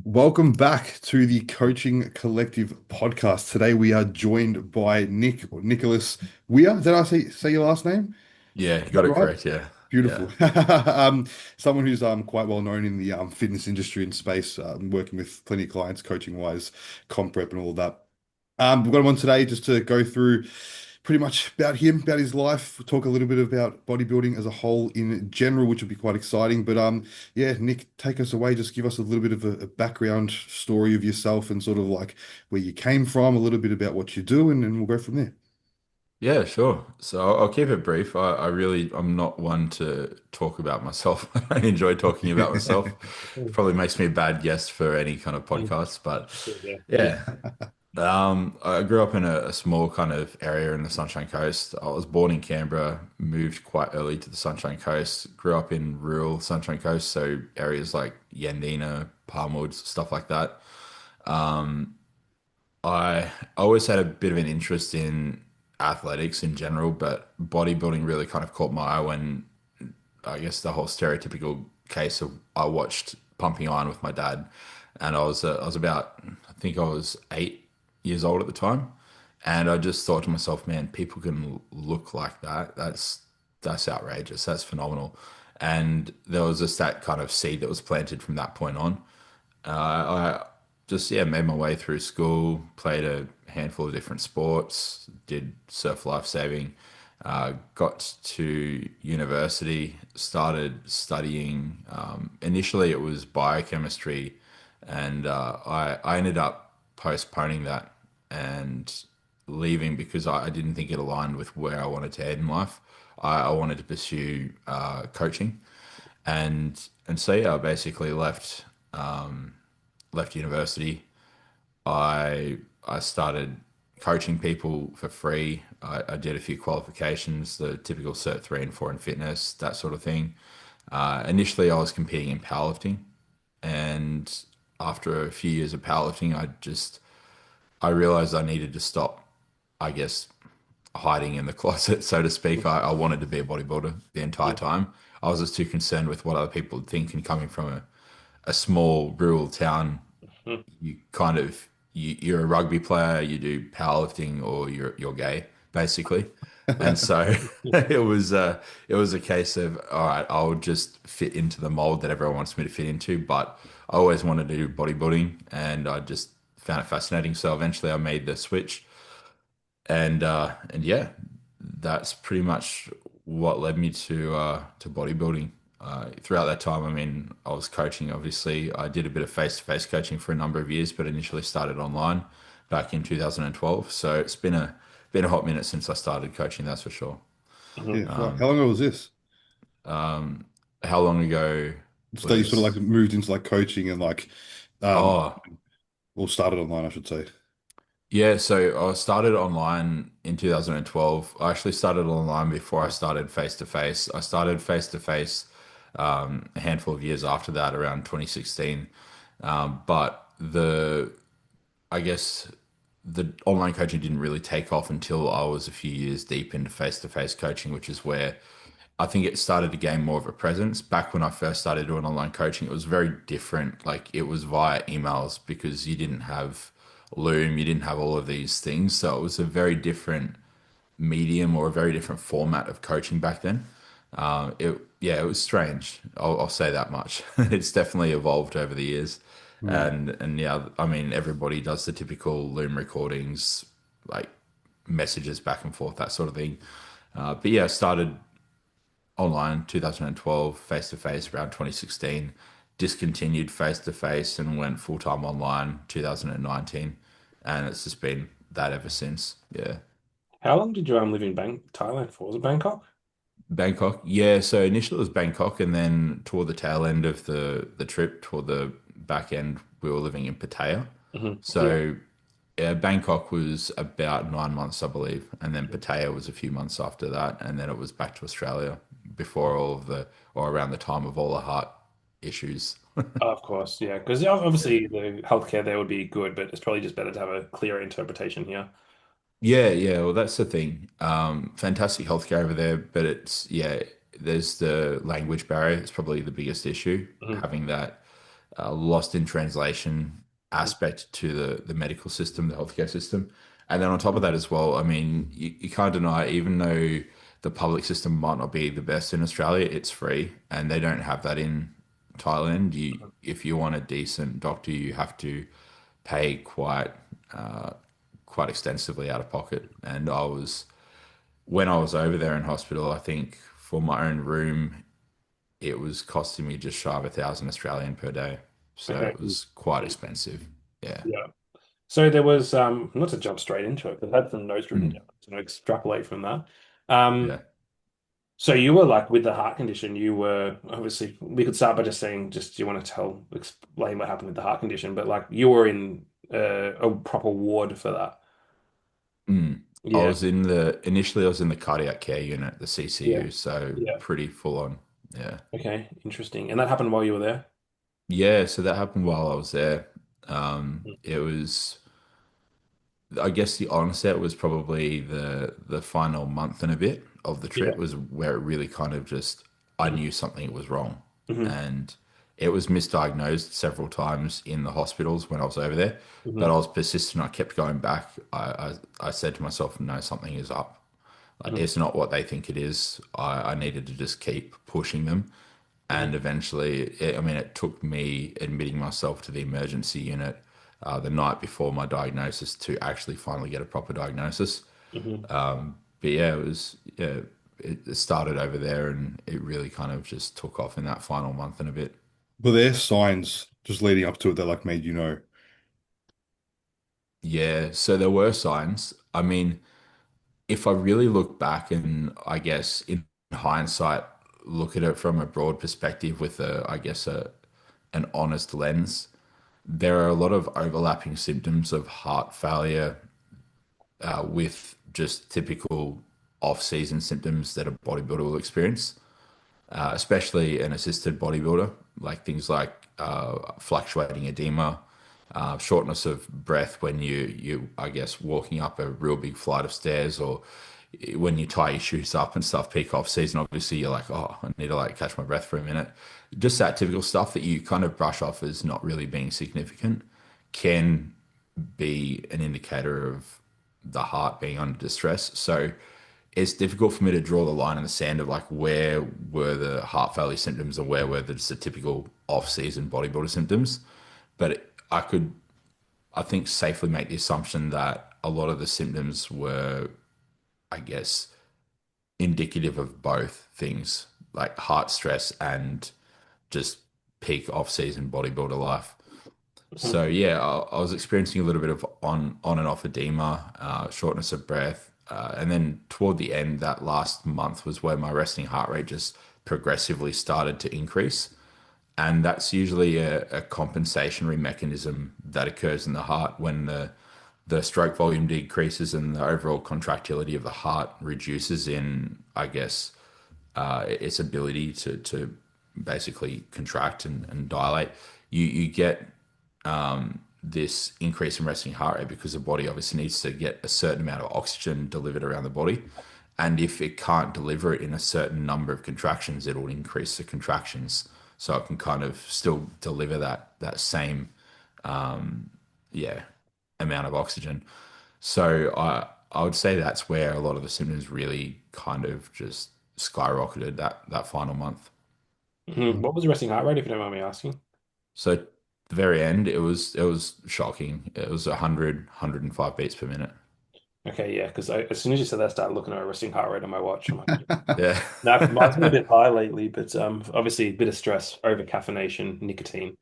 Welcome back to the Coaching Collective podcast. Today we are joined by Nicholas Weir. Did I say your last name? Yeah, you Is got that it right? correct. Yeah. Beautiful. Yeah. Someone who's quite well known in the fitness industry and space, working with plenty of clients, coaching wise, comp prep and all of that. We've got him on today just to go through pretty much about him, about his life. We'll talk a little bit about bodybuilding as a whole in general, which will be quite exciting. But yeah, Nick, take us away. Just give us a little bit of a background story of yourself and sort of like where you came from, a little bit about what you do, and we'll go from there. Yeah, sure. So I'll keep it brief. I'm not one to talk about myself. I enjoy talking about myself. Mm. Probably makes me a bad guest for any kind of podcast, but Yeah. yeah. I grew up in a small kind of area in the Sunshine Coast. I was born in Canberra, moved quite early to the Sunshine Coast, grew up in rural Sunshine Coast, so areas like Yandina, Palmwoods, stuff like that. I always had a bit of an interest in athletics in general, but bodybuilding really kind of caught my eye when I guess the whole stereotypical case of I watched Pumping Iron with my dad, and I was about I think I was 8 years old at the time, and I just thought to myself, man, people can look like that. That's outrageous. That's phenomenal. And there was just that kind of seed that was planted from that point on. I just made my way through school, played a handful of different sports, did surf life saving, got to university, started studying. Initially, it was biochemistry, and I ended up postponing that and leaving because I didn't think it aligned with where I wanted to head in life. I wanted to pursue coaching, and so yeah, I basically left university. I started coaching people for free. I did a few qualifications, the typical Cert 3 and 4 in fitness, that sort of thing. Initially, I was competing in powerlifting, and after a few years of powerlifting, I realized I needed to stop, I guess, hiding in the closet, so to speak. I wanted to be a bodybuilder the entire time. I was just too concerned with what other people would think, and coming from a small rural town, you kind of you're a rugby player, you do powerlifting, or you're gay, basically. And so it was a case of all right, I'll just fit into the mold that everyone wants me to fit into. But I always wanted to do bodybuilding, and I just found it fascinating. So eventually, I made the switch, and yeah, that's pretty much what led me to bodybuilding. Throughout that time, I mean, I was coaching. Obviously, I did a bit of face-to-face coaching for a number of years, but initially started online back in 2012. So it's been a hot minute since I started coaching. That's for sure. Yeah, fuck. How long ago was this? How long ago So you sort of like was? moved into like coaching and like um Oh, or started online, I should say. yeah, so I started online in 2012. I actually started online before I started face to face. I started face to face a handful of years after that, around 2016. But I guess the online coaching didn't really take off until I was a few years deep into face to face coaching, which is where I think it started to gain more of a presence. Back when I first started doing online coaching, it was very different. Like it was via emails because you didn't have Loom, you didn't have all of these things. So it was a very different medium or a very different format of coaching back then. Yeah, it was strange. I'll say that much. It's definitely evolved over the years, Hmm. and yeah, I mean everybody does the typical Loom recordings, like messages back and forth, that sort of thing. But yeah, I started online 2012, face to face around 2016, discontinued face to face and went full time online 2019, and it's just been that ever since. Yeah. How long did you live in Thailand for? Was it Bangkok? Bangkok. Yeah, so initially it was Bangkok, and then toward the tail end of the trip, toward the back end, we were living in Pattaya. Yeah. So Bangkok was about 9 months, I believe, and then Pattaya was a few months after that, and then it was back to Australia before all of the or around the time of all the heart issues. Of course, yeah. Because obviously the healthcare there would be good, but it's probably just better to have a clearer interpretation here. Yeah, yeah. Well, that's the thing. Fantastic healthcare over there, but it's there's the language barrier. It's probably the biggest issue. Mhm. Having that, lost in translation aspect to the medical system, the healthcare system. And then on top of that as well, I mean, you can't deny, even though the public system might not be the best in Australia, it's free, and they don't have that in Thailand. If you want a decent doctor, you have to pay uh, quite extensively out of pocket. And when I was over there in hospital, I think for my own room, it was costing me just shy of 1,000 Australian per day. So Okay. it was quite expensive. Yeah. Yeah. So there was not to jump straight into it, but I had some notes written Mm. down to extrapolate from that. Um, Yeah. so you were like with the heart condition, you were obviously we could start by just saying just do you want to explain what happened with the heart condition, but like you were in a proper ward for that. Mm. Yeah. Initially I was in the cardiac care unit, the Yeah. CCU, so Yeah. pretty full on. Yeah. Okay. Interesting. And that happened while you were there? Yeah, so that happened while I was there. Mm. It was I guess the onset was probably the final month and a bit of the Yeah. trip was where it really kind of just I Mm-hmm. knew something was wrong, Mm-hmm. and it was misdiagnosed several times in the hospitals when I was over there. But I was persistent. I kept going back. I said to myself, no, something is up. Like, Mm-hmm. it's not what they think it is. I needed to just keep pushing them. And eventually, I mean, it took me admitting myself to the emergency unit the night before my diagnosis to actually finally get a proper diagnosis. Mm-hmm. But yeah, it started over there and it really kind of just took off in that final month and a bit. Were there signs just leading up to it that like made you know? Yeah, so there were signs. I mean, if I really look back and I guess in hindsight, look at it from a broad perspective with I guess an honest lens, there are a lot of overlapping symptoms of heart failure with just typical off-season symptoms that a bodybuilder will experience, especially an assisted bodybuilder, like things like fluctuating edema, shortness of breath when you I guess walking up a real big flight of stairs, or when you tie your shoes up and stuff. Peak off season, obviously you're like, oh, I need to like catch my breath for a minute. Just that typical stuff that you kind of brush off as not really being significant can be an indicator of the heart being under distress. So it's difficult for me to draw the line in the sand of like where were the heart failure symptoms and where were the just the typical off-season bodybuilder symptoms. But I think, safely make the assumption that a lot of the symptoms were, I guess, indicative of both things, like heart stress and just peak off-season bodybuilder life. Mm-hmm. So yeah, I was experiencing a little bit of on and off edema, shortness of breath, and then toward the end, that last month was where my resting heart rate just progressively started to increase, and that's usually a compensatory mechanism that occurs in the heart when the stroke volume decreases and the overall contractility of the heart reduces in, I guess, its ability to basically contract and dilate. You get this increase in resting heart rate because the body obviously needs to get a certain amount of oxygen delivered around the body. And if it can't deliver it in a certain number of contractions, it will increase the contractions. So it can kind of still deliver that same yeah amount of oxygen. So I would say that's where a lot of the symptoms really kind of just skyrocketed that final month. Mm-hmm. What was the resting heart rate, if you don't mind me asking? So at the very end, it was shocking. It was 100 beats per minute. Okay, yeah, because as soon as you said that, I started looking at my resting heart rate on my watch. I'm like, Yeah. no, mine's been a bit high lately, but obviously a bit of stress, over caffeination, nicotine,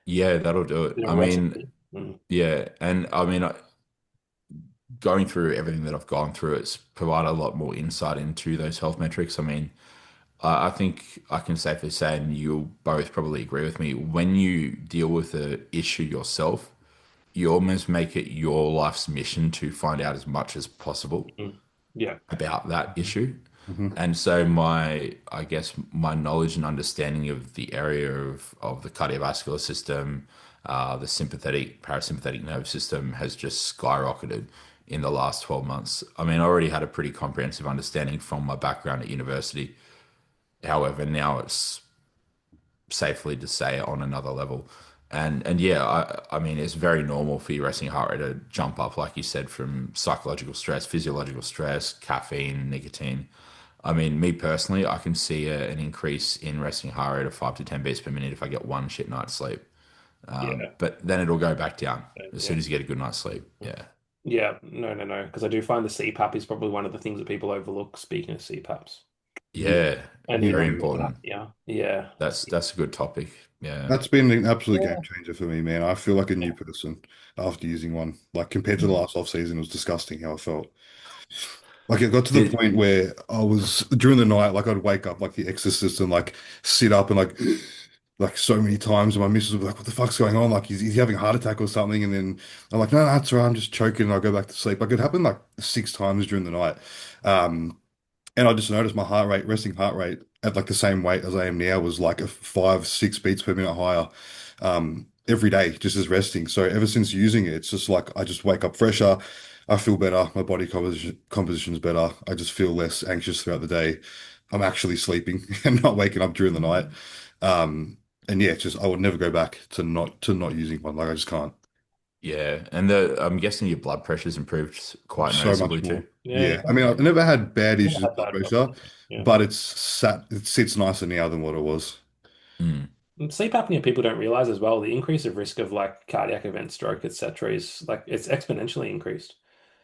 Yeah, that'll do it. bit of I mean, recipe. Mm. yeah, and I mean, going through everything that I've gone through, it's provided a lot more insight into those health metrics. I mean, I think I can safely say, and you'll both probably agree with me, when you deal with the issue yourself, you almost make it your life's mission to find out as much as possible Mm. Yeah. about that issue. Mhm. And so I guess my knowledge and understanding of the area of the cardiovascular system, the sympathetic, parasympathetic nervous system has just skyrocketed in the last 12 months. I mean, I already had a pretty comprehensive understanding from my background at university. However, now it's safely to say on another level. And yeah, I mean it's very normal for your resting heart rate to jump up, like you said, from psychological stress, physiological stress, caffeine, nicotine. I mean, me personally, I can see an increase in resting heart rate of 5 to 10 beats per minute if I get one shit night's sleep. Yeah. But then it'll go back down as Yeah. soon as you get a good night's sleep. Yeah. Yeah. No, no, no. Because I do find the CPAP is probably one of the things that people overlook, speaking of CPAPs. Yeah. Yeah. And the Yeah. Very impact of important. that. Yeah. Yeah. That's a good topic. Yeah. That's been an absolute game Yeah. changer for me, man. I feel like a new person after using one. Like compared to the Mm. last off season, it was disgusting how I felt. Like it got to the Did, point where I was during the night, like I'd wake up like the exorcist and like sit up and like so many times and my missus would be like, what the fuck's going on? Like he's having a heart attack or something. And then I'm like, no, no, that's all right. I'm just choking and I'll go back to sleep. Like it happened like 6 times during the night. Um, and I just noticed my heart rate, resting heart rate at like the same weight as I am now was like a 5, 6 beats per minute higher every day, just as resting. So ever since using it, it's just like I just wake up fresher. I feel better. My body composition's better. I just feel less anxious throughout the day. I'm actually sleeping and not waking up during the night. Um, and yeah, it's just I would never go back to not using one. Like I just can't. yeah. And the I'm guessing your blood pressure's improved quite So much noticeably more. too. Yeah. Yeah. I mean, I've never had bad Never issues with had blood bad pressure, blood. Yeah. but it sits nicer now than what it was. Mm. And sleep apnea people don't realize as well, the increase of risk of like cardiac event, stroke, etc. is like it's exponentially increased.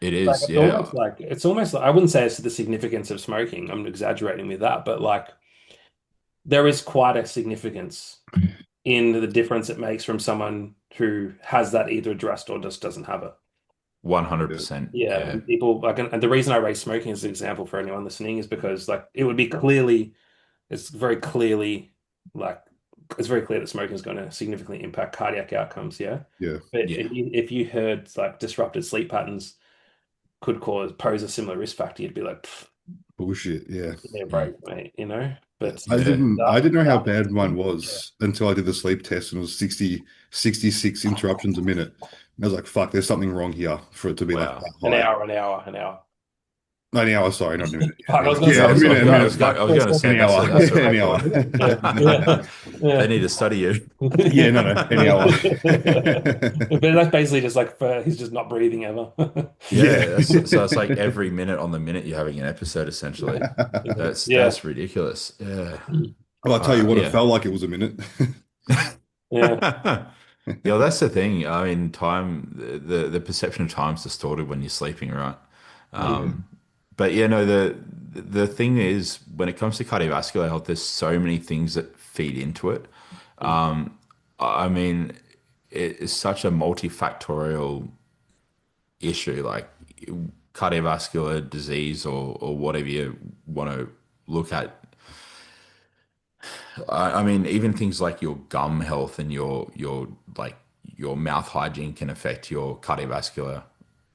It Like is, yeah. it's almost like I wouldn't say it's the significance of smoking. I'm exaggerating with that, but like there is quite a significance in the difference it makes from someone who has that either addressed or just doesn't have it. Yeah. 100%. Yeah, Yeah. and people like, and the reason I raise smoking as an example for anyone listening is because like it would be clearly, it's very clearly like it's very clear that smoking is going to significantly impact cardiac outcomes. Yeah, Yeah. but Yeah. if you heard like disrupted sleep patterns could pose a similar risk factor, you'd be like, "Pff, Bullshit. Yeah. yeah, Mm. right, mate, you know. Yeah. But Yeah. I didn't know how that, bad mine yeah, was until I did the sleep test and it was 66 interruptions a minute. And I was like, fuck, there's something wrong here for it to be like Wow. that high. an hour. 90 hours, sorry, not a minute. Fuck, I was going to Yeah, say, a minute, a minute, I fuck. was going to say An hour. that's a An record. hour. yeah, yeah, They yeah. need to study you. Yeah, no, no, an hour. But that's basically just like he's just not breathing ever. Yeah, Yeah. so it's like every minute on the minute you're having an episode essentially. Yeah. That's ridiculous. Yeah. Well, I'll tell you what, it Yeah. felt like it was a minute. Yeah. Yeah, that's the thing. I mean, the perception of time's distorted when you're sleeping, right? Yeah. But yeah, no, the thing is when it comes to cardiovascular health, there's so many things that feed into it. I mean, it is such a multifactorial issue, like cardiovascular disease or whatever you want to look at. I mean, even things like your gum health and your like your mouth hygiene can affect your cardiovascular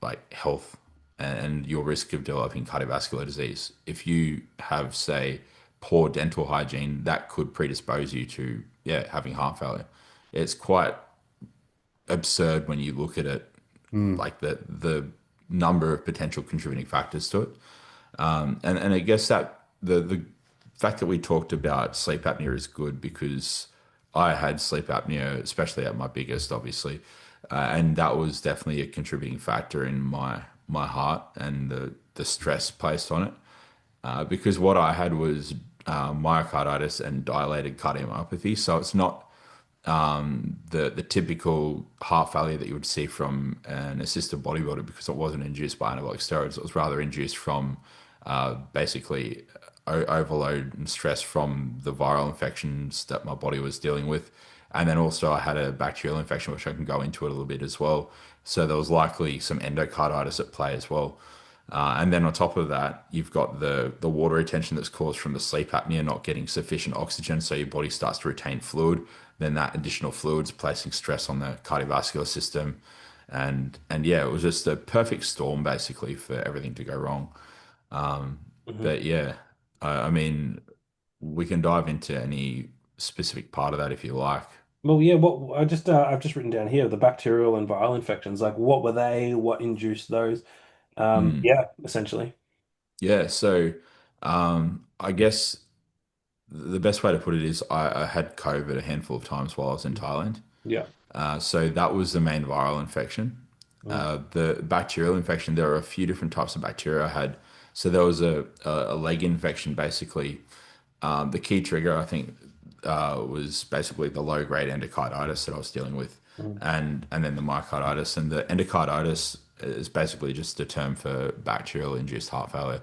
like health and your risk of developing cardiovascular disease. If you have, say, poor dental hygiene, that could predispose you to having heart failure. It's quite absurd when you look at it, Mm, like the number of potential contributing factors to it. And I guess that the fact that we talked about sleep apnea is good because I had sleep apnea, especially at my biggest, obviously, and that was definitely a contributing factor in my heart and the stress placed on it. Because what I had was myocarditis and dilated cardiomyopathy, so it's not the typical heart failure that you would see from an assisted bodybuilder because it wasn't induced by anabolic steroids. It was rather induced from basically overload and stress from the viral infections that my body was dealing with. And then also I had a bacterial infection, which I can go into it a little bit as well. So there was likely some endocarditis at play as well. And then on top of that, you've got the water retention that's caused from the sleep apnea, not getting sufficient oxygen, so your body starts to retain fluid. Then that additional fluid's placing stress on the cardiovascular system, and yeah, it was just a perfect storm basically for everything to go wrong. Mhm. But yeah, I mean, we can dive into any specific part of that if you like. Well, yeah, what I've just written down here the bacterial and viral infections. Like, what were they? What induced those? Mm. Yeah, essentially. Yeah, so I guess. the best way to put it is I had COVID a handful of times while I was in Thailand. Yeah. So that was the main viral infection. Mm. The bacterial infection, there are a few different types of bacteria I had. So there was a leg infection, basically. The key trigger, I think, was basically the low grade endocarditis that I was dealing with, Mm. and then the myocarditis. And the endocarditis is basically just a term for bacterial induced heart failure.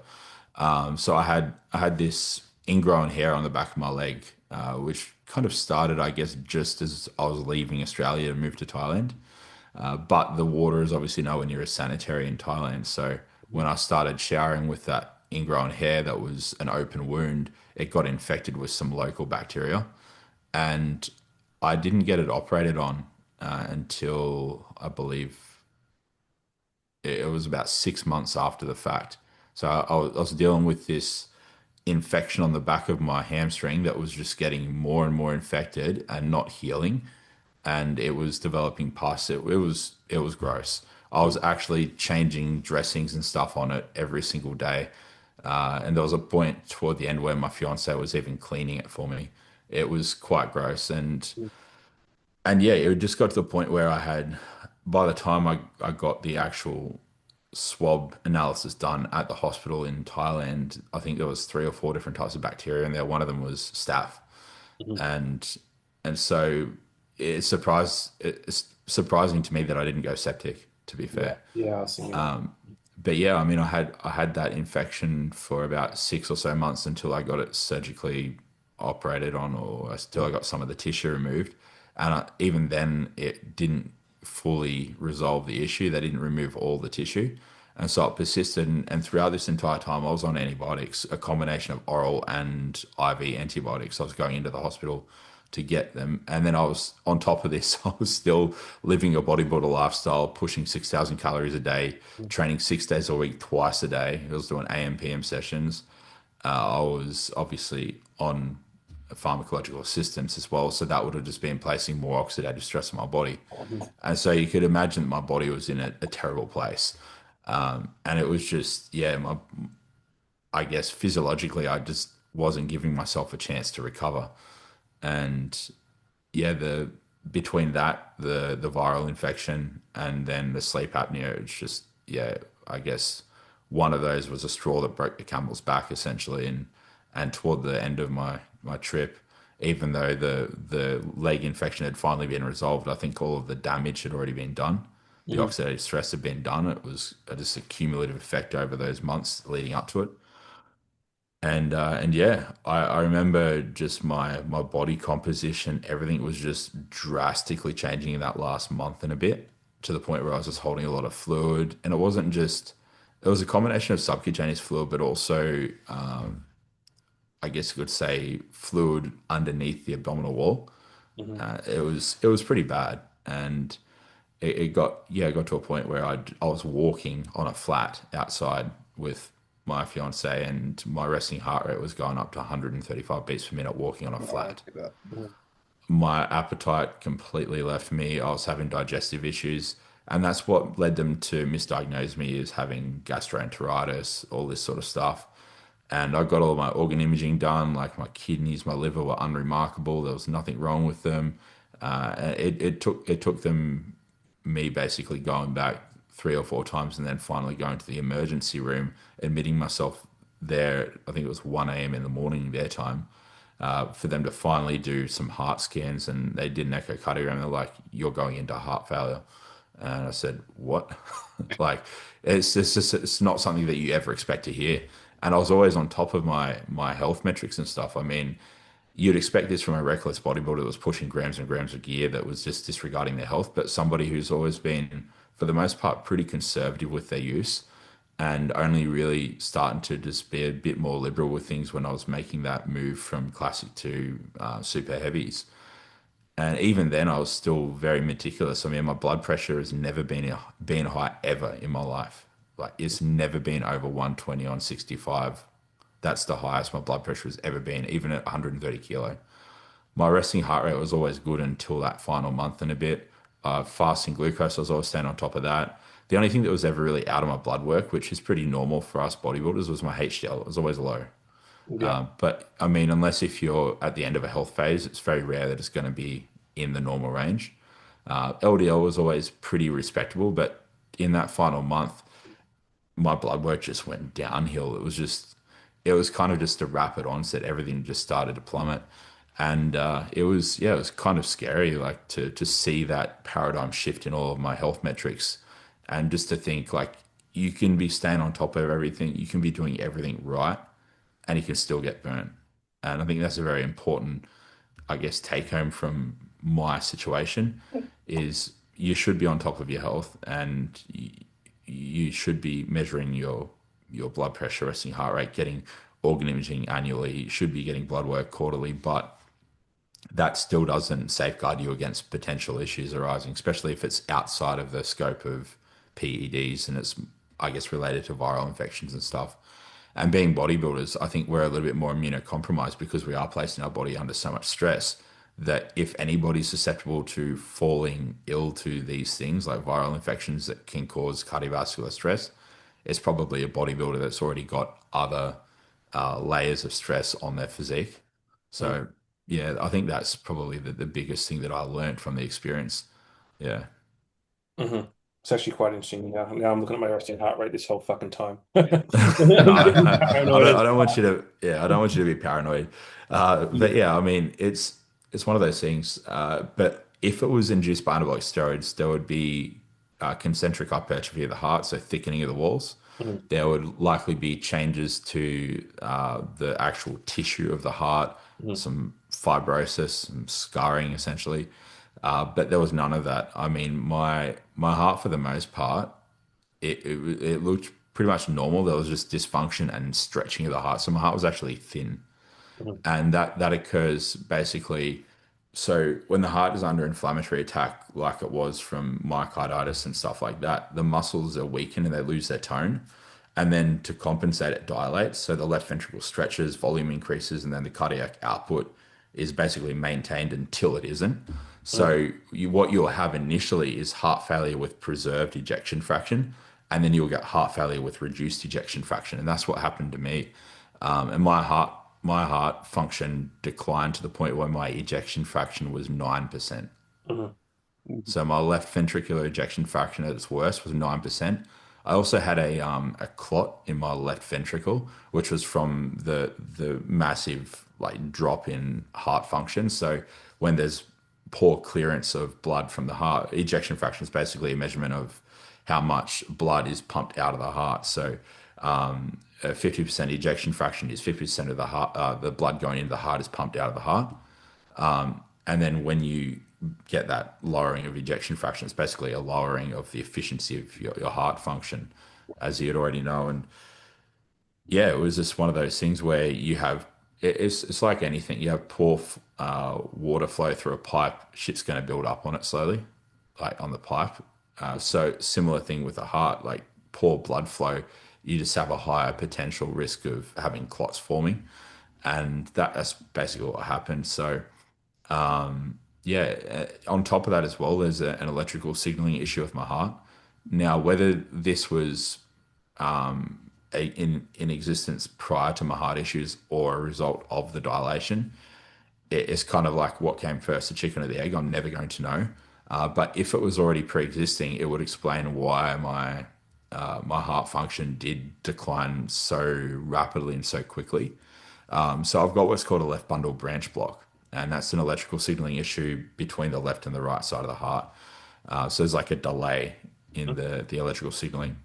So I had this ingrown hair on the back of my leg, which kind of started, I guess, just as I was leaving Australia to move to Thailand. But the water is obviously nowhere near as sanitary in Thailand. So when I started showering with that ingrown hair that was an open wound, it got infected with some local bacteria. And I didn't get it operated on until I believe it was about 6 months after the fact. So I was dealing with this infection on the back of my hamstring that was just getting more and more infected and not healing, and it was developing pus. It was gross. I was Mm. actually changing dressings and stuff on it every single day, and there was a point toward the end where my fiance was even cleaning it for me. It was quite gross, and yeah, it just got to the point where by the time I got the actual swab analysis done at the hospital in Thailand, I think there was three or four different types of bacteria in there. One of them was staph, Mhm. and so it's surprising to me that I didn't go septic, to be Yeah. fair. Yeah. I was thinking that. But yeah, I mean, I had that infection for about 6 or so months until I got it surgically operated on, or until I Mm. got some of the tissue removed. And even then, it didn't fully resolve the issue. They didn't remove all the tissue. And so it persisted. And throughout this entire time, I was on antibiotics, a combination of oral and IV antibiotics. I was going into the hospital to get them. And then I was on top of this, I was still living a bodybuilder lifestyle, pushing 6,000 calories a day, training 6 days a week, twice a day. I was doing AM, PM sessions. I was obviously on pharmacological assistance as well. So that would have just been placing more oxidative stress on my body. Mhm. And so you could imagine that my body was in a terrible place. And it was just, yeah, I guess physiologically, I just wasn't giving myself a chance to recover. And yeah, the between that, the viral infection and then the sleep apnea, it's just, yeah, I guess one of those was a straw that broke the camel's back essentially. And toward the end of my trip, even though the leg infection had finally been resolved, I think all of the damage had already been done. The Mhm. oxidative stress had been done. It was just a cumulative effect over those months leading up to it. And yeah, I remember just my body composition, everything was just drastically changing in that last month and a bit, to the point where I was just holding a lot of fluid. And it wasn't just, it was a combination of subcutaneous fluid, but also I guess you could say fluid underneath the abdominal wall. Mhm. It was pretty bad. And it got to a point where I was walking on a flat outside with my fiance, and my resting heart rate was going up to 135 beats per minute walking on a Oh, I flat. get that. Mhm. My appetite completely left me. I was having digestive issues, and that's what led them to misdiagnose me as having gastroenteritis, all this sort of stuff. And I got all my organ imaging done, like my kidneys, my liver were unremarkable. There was nothing wrong with them. It took them, me basically going back 3 or 4 times and then finally going to the emergency room, admitting myself there. I think it was 1 a.m. in the morning their time, for them to finally do some heart scans, and they did an echocardiogram. They're like, "You're going into heart failure," and I said, "What?" Like, it's not something that you ever expect to hear. And I was always on top of my health metrics and stuff. I mean, you'd expect this from a reckless bodybuilder that was pushing grams and grams of gear that was just disregarding their health, but somebody who's always been, for the most part, pretty conservative with their use, and only really starting to just be a bit more liberal with things when I was making that move from classic to super heavies. And even then, I was still very meticulous. I mean, my blood pressure has never been high ever in my life. Like, it's never been over 120 on 65. That's the highest my blood pressure has ever been, even at 130 kilo. My resting heart rate was always good until that final month and a bit. Fasting glucose, I was always staying on top of that. The only thing that was ever really out of my blood work, which is pretty normal for us bodybuilders, was my HDL. It was always low. Yeah. But I mean, unless if you're at the end of a health phase, it's very rare that it's going to be in the normal range. LDL was always pretty respectable, but in that final month, my blood work just went downhill. It was kind of just a rapid onset. Everything just started to plummet. And it was kind of scary, like to see that paradigm shift in all of my health metrics, and just to think like you can be staying on top of everything, you can be doing everything right, and you can still get burnt. And I think that's a very important, I guess, take home from my situation is you should be on top of your health, and you should be measuring your blood pressure, resting heart rate, getting organ imaging annually. You should be getting blood work quarterly, but that still doesn't safeguard you against potential issues arising, especially if it's outside of the scope of PEDs and it's, I guess, related to viral infections and stuff. And being bodybuilders, I think we're a little bit more immunocompromised because we are placing our body under so much stress that if anybody's susceptible to falling ill to these things like viral infections that can cause cardiovascular stress, it's probably a bodybuilder that's already got other layers of stress on their physique. So, yeah, I think that's probably the biggest thing that I learned from the experience. Yeah. Mm-hmm. It's actually quite interesting. Now I'm looking at my resting heart rate this whole fucking time. No, I'm getting paranoid I as don't want you fuck. to, yeah, I don't want you to be paranoid. But Yeah. yeah, I mean, it's one of those things. But if it was induced by anabolic steroids, there would be concentric hypertrophy of the heart, so thickening of the walls. Mhm. There would likely be changes to the actual tissue of the heart, Mhm. some fibrosis, some scarring, essentially. But there was none of that. I mean, my heart, for the most part, it looked pretty much normal. There was just dysfunction and stretching of the heart. So my heart was actually thin, Mhm. and that occurs basically. So when the heart is under inflammatory attack, like it was from myocarditis and stuff like that, the muscles are weakened and they lose their tone. And then to compensate, it dilates. So the left ventricle stretches, volume increases, and then the cardiac output is basically maintained until it isn't. Mhm. So what you'll have initially is heart failure with preserved ejection fraction, and then you'll get heart failure with reduced ejection fraction, and that's what happened to me. And my heart function declined to the point where my ejection fraction was 9%. Mhm. Mhm. So my left ventricular ejection fraction at its worst was 9%. I also had a clot in my left ventricle, which was from the massive like drop in heart function. So when there's poor clearance of blood from the heart, ejection fraction is basically a measurement of how much blood is pumped out of the heart. So a 50% ejection fraction is 50% of the heart, the blood going into the heart is pumped out of the heart. And then when you get that lowering of ejection fraction, it's basically a lowering of the efficiency of your heart function, as you'd already know. And yeah, it was just one of those things where you have it's like anything. You have poor water flow through a pipe, shit's going to build up on it slowly, like on the pipe. So similar thing with the heart, like poor blood flow, you just have a higher potential risk of having clots forming, and that's basically what happened. So yeah, on top of that as well, there's an electrical signaling issue with my heart. Now, whether this was in existence prior to my heart issues or a result of the dilation, it's kind of like what came first, the chicken or the egg. I'm never going to know. But if it was already pre-existing, it would explain why my heart function did decline so rapidly and so quickly. So I've got what's called a left bundle branch block, and that's an electrical signaling issue between the left and the right side of the heart. So there's like a delay in the electrical signaling,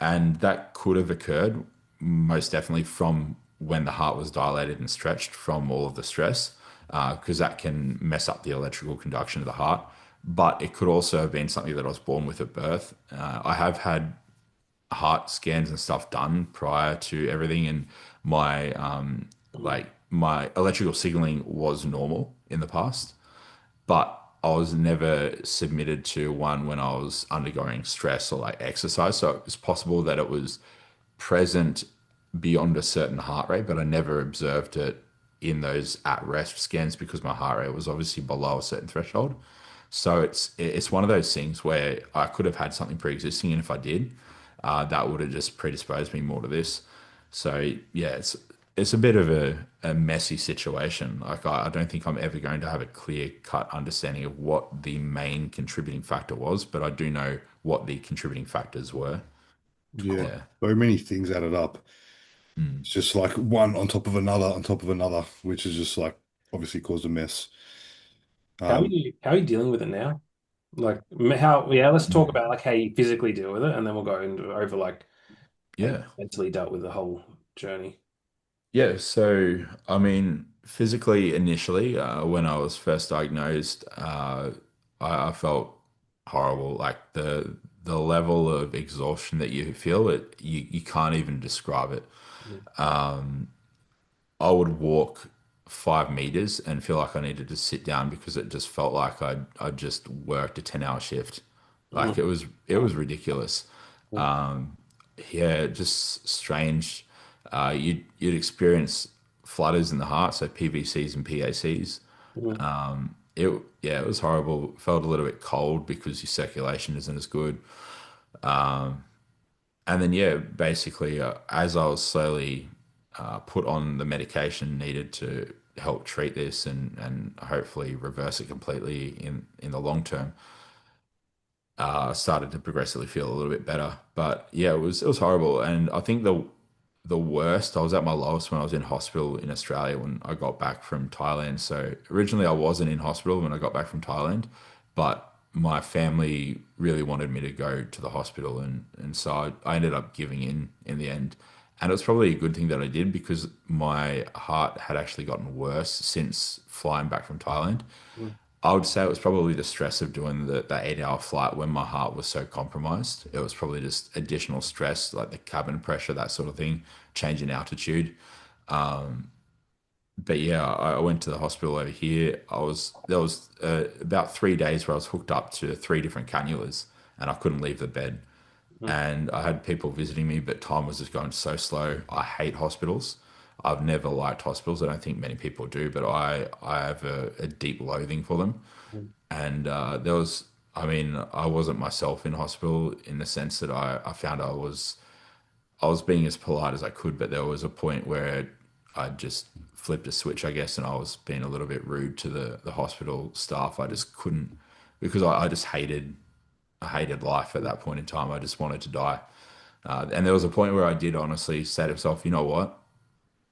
and that could have occurred most definitely from when the heart was dilated and stretched from all of the stress, because that can mess up the electrical conduction of the heart. But it could also have been something that I was born with at birth. I have had heart scans and stuff done prior to everything, and my Mhm. like my electrical signaling was normal in the past, but I was never submitted to one when I was undergoing stress or like exercise. So it's possible that it was present beyond a certain heart rate, but I never observed it in those at rest scans because my heart rate was obviously below a certain threshold. So it's one of those things where I could have had something pre-existing, and if I did, that would have just predisposed me more to this. So yeah, it's a bit of a messy situation. Like I don't think I'm ever going to have a clear cut understanding of what the main contributing factor was, but I do know what the contributing factors were. Yeah, Yeah. so many things added up. Mm. It's just like one on top of another on top of another, which is just like obviously caused a mess. Um, How are you dealing with it now? Like how yeah, let's talk Mm. about like how you physically deal with it, and then we'll go into over like how you Yeah. mentally dealt with the whole journey. Yeah. So, I mean, physically, initially, when I was first diagnosed, I felt horrible. Like the level of exhaustion that you feel, you can't even describe it. Mm, I would walk 5 meters and feel like I needed to sit down because it just felt like I just worked a 10-hour shift. Like mm, it was ridiculous. mm, Yeah, just strange. You'd experience flutters in the heart, so PVCs and PACs. mm, It Yeah, it was horrible. Felt a little bit cold because your circulation isn't as good. And then yeah, basically, as I was slowly put on the medication needed to help treat this and hopefully reverse it completely in the long term, I started to progressively feel a little bit better. But yeah, it was horrible, and I think the worst, I was at my lowest when I was in hospital in Australia when I got back from Thailand. So originally I wasn't in hospital when I got back from Thailand, but my family really wanted me to go to the hospital, and so I ended up giving in the end. And it was probably a good thing that I did because my heart had actually gotten worse since flying back from Thailand. mm, I would say it was probably the stress of doing that 8 hour flight when my heart was so compromised. It was probably just additional stress, like the cabin pressure, that sort of thing, change in altitude. But yeah, I went to the hospital over here. There was about 3 days where I was hooked up to three different cannulas and I couldn't leave the bed. mm, And I had people visiting me, but time was just going so slow. I hate hospitals. I've never liked hospitals. I don't think many people do, but I have a deep loathing for them. mm, And there was, I mean, I wasn't myself in hospital in the sense that I found I was being as polite as I could, but there was a point where I just flipped a switch, I guess, and I was being a little bit rude to the hospital staff. I just couldn't because I just I hated life at that point in time. I just wanted to die. And there was a point where I did honestly say to myself, you know what?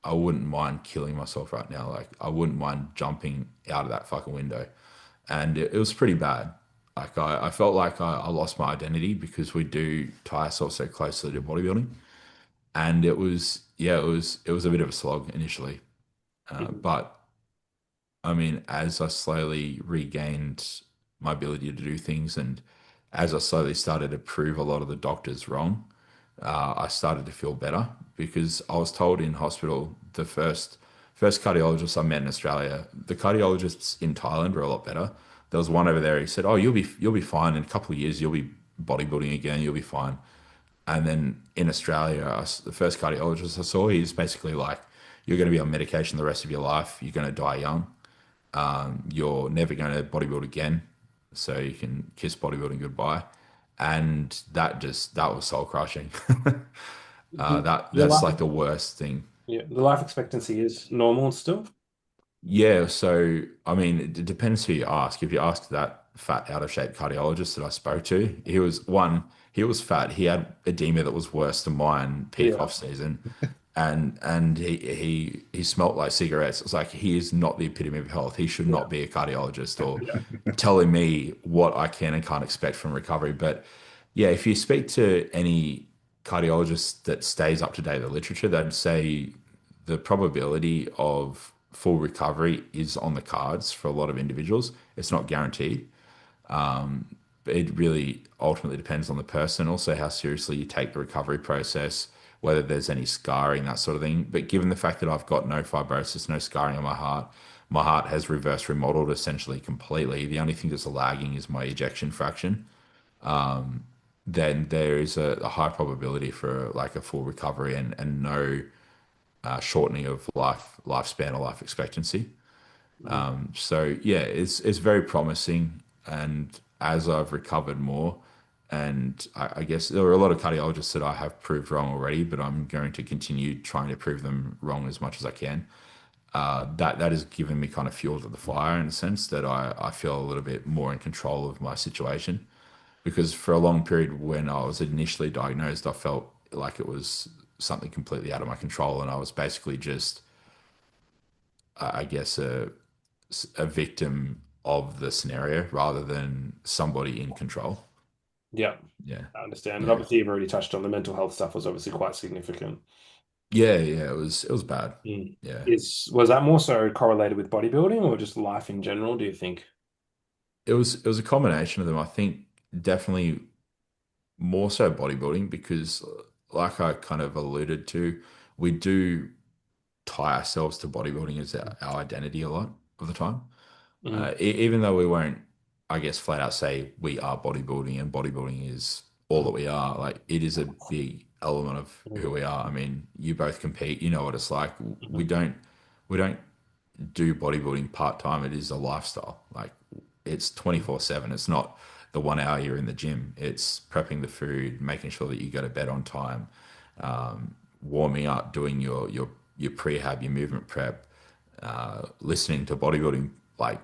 I wouldn't mind killing myself right now. Like I wouldn't mind jumping out of that fucking window. And it was pretty bad. Like I felt like I lost my identity because we do tie ourselves so closely to bodybuilding. And it was, yeah, it was a bit of a slog initially. mm, But I mean, as I slowly regained my ability to do things and as I slowly started to prove a lot of the doctors wrong, I started to feel better because I was told in hospital first cardiologist I met in Australia, the cardiologists in Thailand were a lot better. There was one over there. He said, "Oh, you'll be fine in a couple of years. You'll be bodybuilding again. You'll be fine." And then in Australia, the first cardiologist I saw, he's basically like, "You're going to be on medication the rest of your life. You're going to die young. You're never going to bodybuild again, so you can kiss bodybuilding goodbye." And that was soul crushing. mm. Your That's life, like the worst thing. yeah, the life expectancy is normal still. Yeah, so I mean, it depends who you ask. If you ask that fat, out of shape cardiologist that I spoke to, he was fat. He had edema that was worse than mine peak Yeah. off season, and he smelt like cigarettes. It's like he is not the epitome of health. He should Yeah. not be a cardiologist or telling me what I can and can't expect from recovery. But yeah, if you speak to any cardiologist that stays up to date with the literature, they'd say the probability of full recovery is on the cards for a lot of individuals. It's not guaranteed. But it really ultimately depends on the person, also how seriously you take the recovery process, whether there's any scarring, that sort of thing. But given the fact that I've got no fibrosis, no scarring on my heart has reverse remodeled essentially completely. The only thing that's lagging is my ejection fraction. Then there is a high probability for like a full recovery and no shortening of lifespan or life expectancy. Mhm. So yeah, it's very promising. And as I've recovered more, And I guess there were a lot of cardiologists that I have proved wrong already, but I'm going to continue trying to prove them wrong as much as I can. That has given me kind of fuel to the fire in a sense that I feel a little bit more in control of my situation. Because for a long period when I was initially diagnosed, I felt like it was something completely out of my control, and I was basically just, I guess, a victim of the scenario rather than somebody in control. Yeah, Yeah, I understand. And yeah, obviously, you've already touched on the mental health stuff was obviously quite significant. yeah. It was bad. Mm. Yeah, Was that more so correlated with bodybuilding or just life in general, do you think? it was a combination of them. I think definitely more so bodybuilding because, like I kind of alluded to, we do tie ourselves to bodybuilding as our identity a lot of the time. Mm. Even though we won't, I guess, flat out say we are bodybuilding and bodybuilding is all that we are, like it is a big element of who we are. I mean, you both compete, you know what it's like. We Mhm. don't do bodybuilding part time. It is a lifestyle. Like it's 24/7. It's not the 1 hour you're in the gym. It's prepping the food, making sure that you go to bed on time, warming up, doing your prehab, your movement prep, listening to bodybuilding like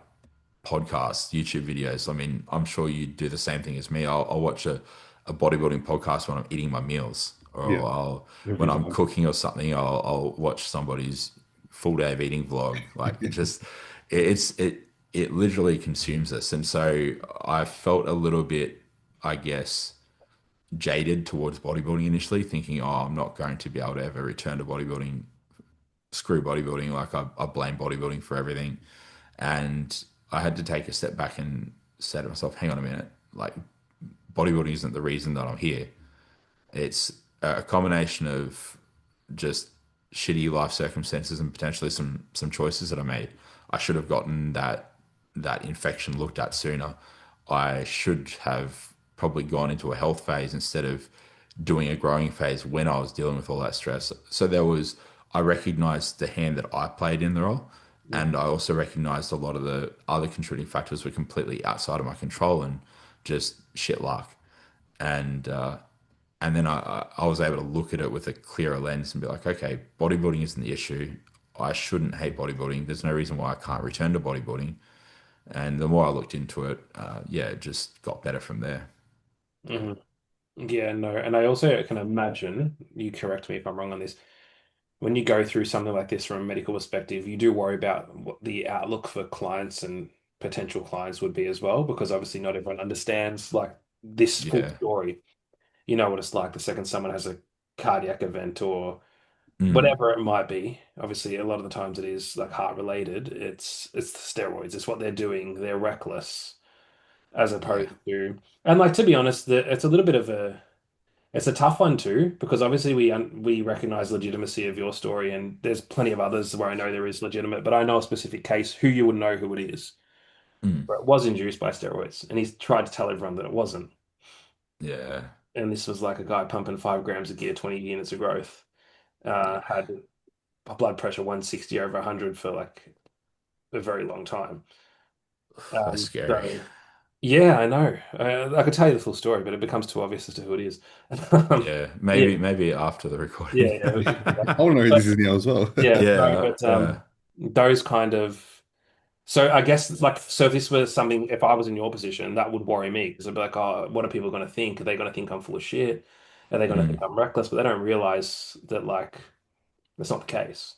podcasts, YouTube videos. I mean, I'm sure you do the same thing as me. I'll watch a bodybuilding podcast when I'm eating my meals, or Yeah, when every I'm time. cooking or something, I'll watch somebody's full day of eating vlog. Like it just, it literally consumes us. And so I felt a little bit, I guess, jaded towards bodybuilding initially, thinking, oh, I'm not going to be able to ever return to bodybuilding. Screw bodybuilding. Like I blame bodybuilding for everything. And I had to take a step back and say to myself, hang on a minute, like bodybuilding isn't the reason that I'm here. It's a combination of just shitty life circumstances and potentially some choices that I made. I should have gotten that infection looked at sooner. I should have probably gone into a health phase instead of doing a growing phase when I was dealing with all that stress. So I recognized the hand that I played in the role. And I also recognized a lot of the other contributing factors were completely outside of my control and just shit luck. And and then I was able to look at it with a clearer lens and be like, okay, bodybuilding isn't the issue. I shouldn't hate bodybuilding. There's no reason why I can't return to bodybuilding. And the more I looked into it, yeah, it just got better from there. Mhm. Yeah, no. And I also can imagine, you correct me if I'm wrong on this, when you go through something like this from a medical perspective, you do worry about what the outlook for clients and potential clients would be as well, because obviously not everyone understands like this full Yeah. story. You know what it's like the second someone has a cardiac event or Mm, whatever it might be. Obviously, a lot of the times it is like heart related. It's the steroids. It's what they're doing. They're reckless as yeah. opposed to, and like to be honest, it's a little bit of a it's a tough one too because obviously we recognize legitimacy of your story, and there's plenty of others where I know there is legitimate, but I know a specific case who you would know who it is, Mm, where it was induced by steroids, and he's tried to tell everyone that it wasn't. yeah. And this was like a guy pumping 5 grams of gear, 20 units of growth, Yeah. had blood pressure 160 over 100 for like a very long time. That's scary. So yeah, I know. I could tell you the full story, but it becomes too obvious as to who it is. Yeah. Yeah, Maybe after the yeah, recording. yeah, we should do that. I want to know who But this is now as well. yeah, no, Yeah. but those kind of so I guess like so if this was something if I was in your position, that would worry me because I'd be like, oh, what are people going to think? Are they going to think I'm full of shit? Are they going to think Mm, I'm reckless? But they don't realize that like that's not the case.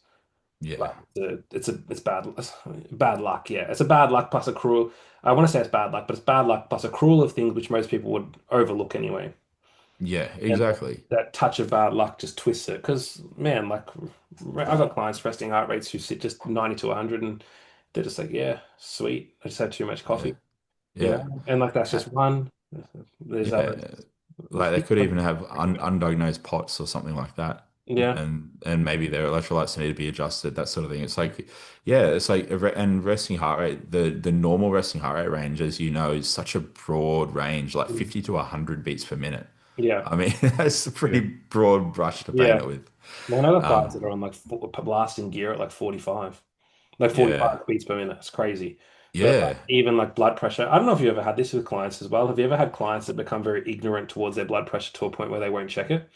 yeah. Like it's bad luck. Yeah, it's a bad luck plus a cruel. I want to say it's bad luck, but it's bad luck plus a cruel of things which most people would overlook anyway. Yeah. And Exactly. that touch of bad luck just twists it. Because man, like I've got clients resting heart rates who sit just 90 to 100, and they're just like, yeah, sweet. I just had too much Yeah. coffee, Yeah. and like that's Uh, just one. There's Yeah. others. Like they could even have undiagnosed POTS or something like that. Yeah, And maybe their electrolytes need to be adjusted, that sort of thing. It's like, yeah, it's like and resting heart rate, the normal resting heart rate range, as you know, is such a broad range, like 50 to 100 beats per minute. yeah, I mean, that's a Yeah. pretty broad brush to paint yeah. it with. Well, I know of guys Um, that are on like blasting gear at like 45, like yeah, 45 beats per minute. It's crazy. But like, Yeah. even like blood pressure, I don't know if you ever had this with clients as well. Have you ever had clients that become very ignorant towards their blood pressure to a point where they won't check it?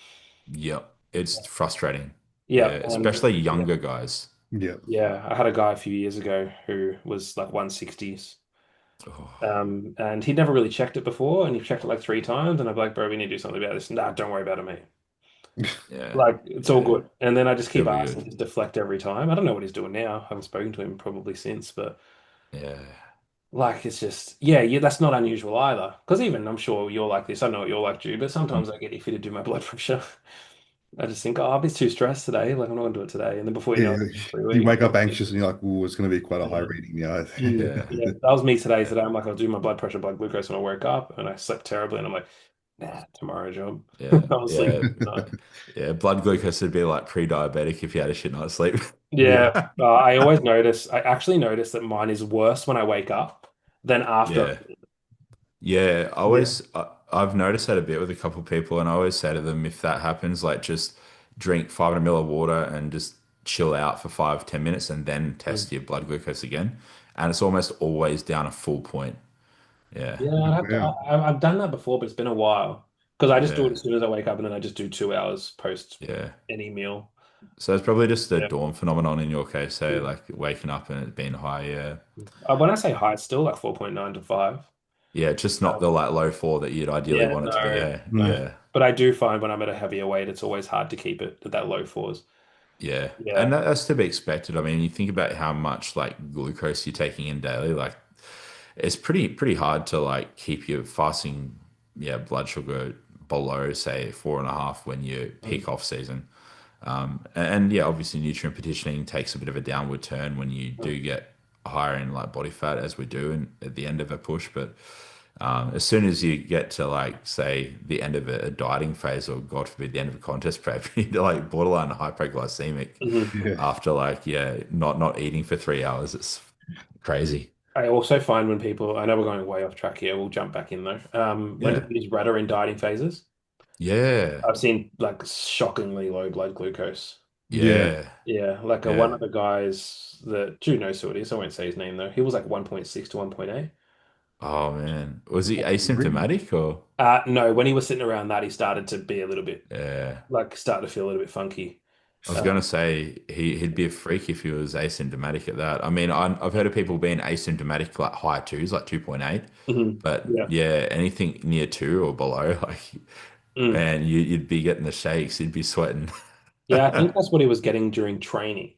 Yep. It's frustrating. Yeah, Yeah, and especially yeah, younger guys. Yeah. yeah. I had a guy a few years ago who was like 160s. Oh, And he'd never really checked it before, and he checked it like 3 times, and I'm like, bro, we need to do something about this. Nah, don't worry about it, mate. yeah. Like, it's all Yeah. good. And then I just keep It'll be asking good. to deflect every time. I don't know what he's doing now. I haven't spoken to him probably since, but Yeah. like, it's just, yeah, yeah, that's not unusual either. Because even I'm sure you're like this. I know what you're like, Drew, but sometimes I get iffy to do my blood pressure. I just think, oh, I'll be too stressed today. Like, I'm not going to do it today. And then before you know Yeah. it, it's 3 weeks. You wake up anxious and you're like, oh, it's going to be quite a high Yeah. reading. Yeah. Mm, Yeah. yeah, that was me today. Yeah. Today, I'm like, I'll do my blood pressure, blood glucose when I wake up, and I slept terribly, and I'm like, nah, tomorrow job. Yeah. I was Yeah. sleeping tonight. Yeah. Blood glucose would be like pre-diabetic if you had a shit night's sleep. Yeah. Yeah, I always notice. I actually notice that mine is worse when I wake up than after. Yeah. Yeah. Yeah. I've noticed that a bit with a couple of people, and I always say to them, if that happens, like just drink 500 ml of water and just chill out for 5, 10 minutes and then Mm. test your blood glucose again. And it's almost always down a full point. Yeah. Yeah, I'd have to. Wow. I've done that before, but it's been a while because I just do it Yeah. as soon as I wake up, and then I just do 2 hours post Yeah. any meal. So it's probably just a Yeah. dawn phenomenon in your case, say, Yeah. like waking up and it being high. Yeah. When I say high, it's still like 4.9 to 5. Yeah. Just not the like low four that you'd ideally Yeah, want it to be. no, Yeah. no. Mm. Yeah. But I do find when I'm at a heavier weight, it's always hard to keep it at that low fours. Yeah. And Yeah. that's to be expected. I mean, you think about how much like glucose you're taking in daily, like it's pretty hard to like keep your fasting, yeah, blood sugar below, say, 4.5 when you Mm. peak off season. And yeah, obviously nutrient petitioning takes a bit of a downward turn when you Mm. do get higher in like body fat as we do at the end of a push. But as soon as you get to like say the end of a dieting phase or God forbid the end of a contest prep, you're like borderline hypoglycemic Mhm. Yeah. after like yeah, not eating for 3 hours. It's crazy. I also find when people, I know we're going way off track here, we'll jump back in though. When Yeah. people use Rudder in dieting phases, Yeah. I've seen like shockingly low blood glucose. Yeah. Yeah. Yeah, like one Yeah. of the guys that Drew knows who it is. I won't say his name though. He was like 1.6 to 1.8. Oh man. Was he Really? asymptomatic or? No, when he was sitting around that, he started to be a little bit Yeah. like started to feel a little bit funky. I was Uh, gonna say he'd be a freak if he was asymptomatic at that. I mean, I've heard of people being asymptomatic like high twos, like 2.8, mhm. but Yeah. yeah, anything near two or below, like Mm. man, you'd be getting the shakes, you'd be sweating. Yeah, I think that's what he was getting during training.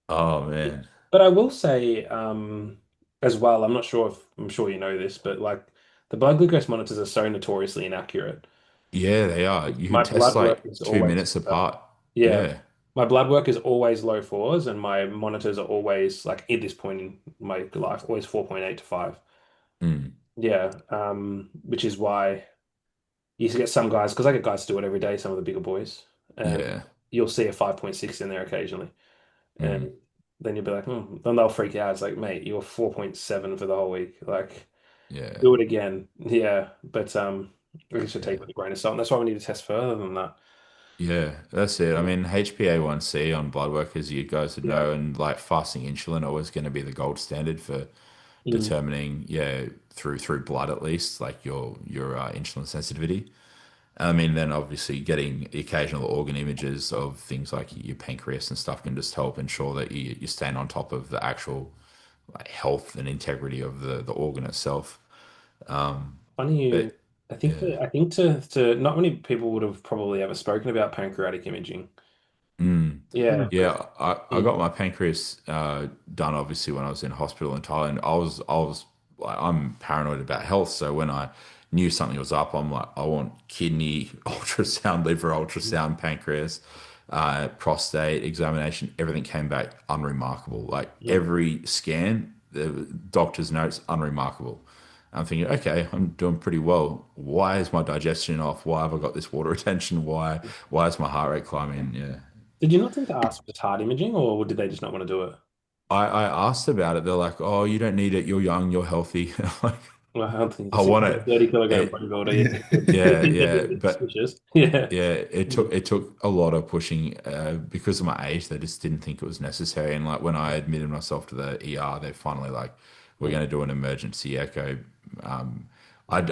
Oh Yeah. man, But I will say, as well, I'm sure you know this, but like the blood glucose monitors are so notoriously inaccurate. yeah, they are. You My could test blood work like is two always, minutes apart. yeah, Yeah. my blood work is always low fours, and my monitors are always like at this point in my life, always 4.8 to 5. Mm. Yeah, which is why you used to get some guys, because I get guys to do it every day, some of the bigger boys, and Yeah. you'll see a 5.6 in there occasionally. And Mm. then you'll be like, then they'll freak out. It's like, mate, you were 4.7 for the whole week. Like, Yeah. do it again. Yeah. But we should take it Yeah. with a grain of salt. And that's why we need to test further than that. Yeah, that's it. I Yeah. mean, HbA1c on blood work, as you guys would Yeah. know, and like fasting insulin always going to be the gold standard for Mm. determining, yeah, through blood at least, like your insulin sensitivity. I mean, then obviously getting the occasional organ images of things like your pancreas and stuff can just help ensure that you're staying on top of the actual like health and integrity of the organ itself. Funny you, But yeah. I think to not many people would have probably ever spoken about pancreatic imaging. Mm. Yeah. Yeah, I Mm. got my pancreas done obviously when I was in hospital in Thailand. I was like I'm paranoid about health, so when I knew something was up, I'm like I want kidney ultrasound, liver ultrasound, pancreas, prostate examination. Everything came back unremarkable. Like Mm. every scan, the doctor's notes unremarkable. I'm thinking, okay, I'm doing pretty well. Why is my digestion off? Why have I got this water retention? Why is my heart rate climbing? Yeah. Did you not think to ask for heart imaging, or did they just not want to do it? I asked about it. They're like, "Oh, you don't need it. You're young. You're healthy." Like, Well, I don't think I this is want a it. 30 kilogram It bodybuilder. Yeah. yeah, yeah, Yeah. but Suspicious. Yeah. yeah, Mm. it took a lot of pushing because of my age. They just didn't think it was necessary. And like when I admitted myself to the ER, they finally like we're going to do an emergency echo. Um, and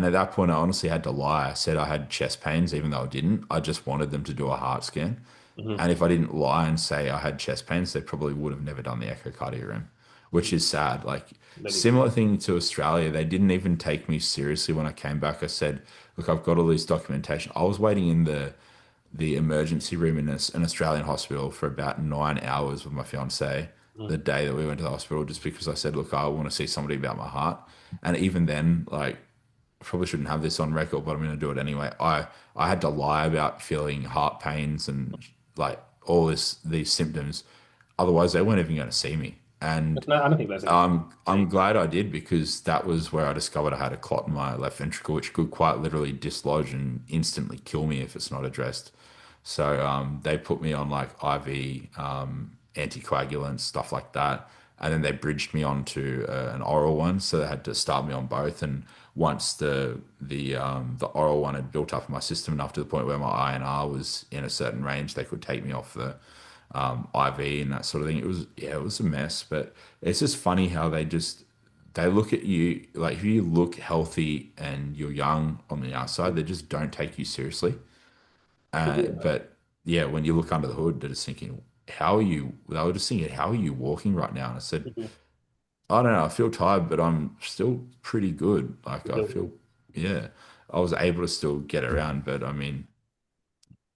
at that point, I honestly had to lie. I said I had chest pains, even though I didn't. I just wanted them to do a heart scan. Hmm. And if I didn't lie and say I had chest pains, they probably would have never done the echocardiogram, which is sad. Like, That is similar thing to Australia, they didn't even take me seriously when I came back. I said, look, I've got all this documentation. I was waiting in the emergency room in an Australian hospital for about 9 hours with my fiance mm. the day that we went to the hospital, just because I said, look, I want to see somebody about my heart. And even then, like, probably shouldn't have this on record, but I'm going to do it anyway. I had to lie about feeling heart pains and like all these symptoms. Otherwise, they weren't even going to see me. And No, I don't think there's any I'm thing. glad I did, because that was where I discovered I had a clot in my left ventricle, which could quite literally dislodge and instantly kill me if it's not addressed. So they put me on like IV anticoagulants, stuff like that, and then they bridged me onto an oral one. So they had to start me on both. And once the oral one had built up in my system enough to the point where my INR was in a certain range, they could take me off the IV and that sort of thing. It was a mess, but it's just funny how they look at you like, if you look healthy and you're young on the outside, they just don't take you seriously. Yeah. But yeah, when you look under the hood, they're just thinking, how are you? They were just thinking, how are you walking right now? And I said, Mhm. I don't know, I feel tired, but I'm still pretty good. Like, I feel, yeah, I was able to still get around. But I mean,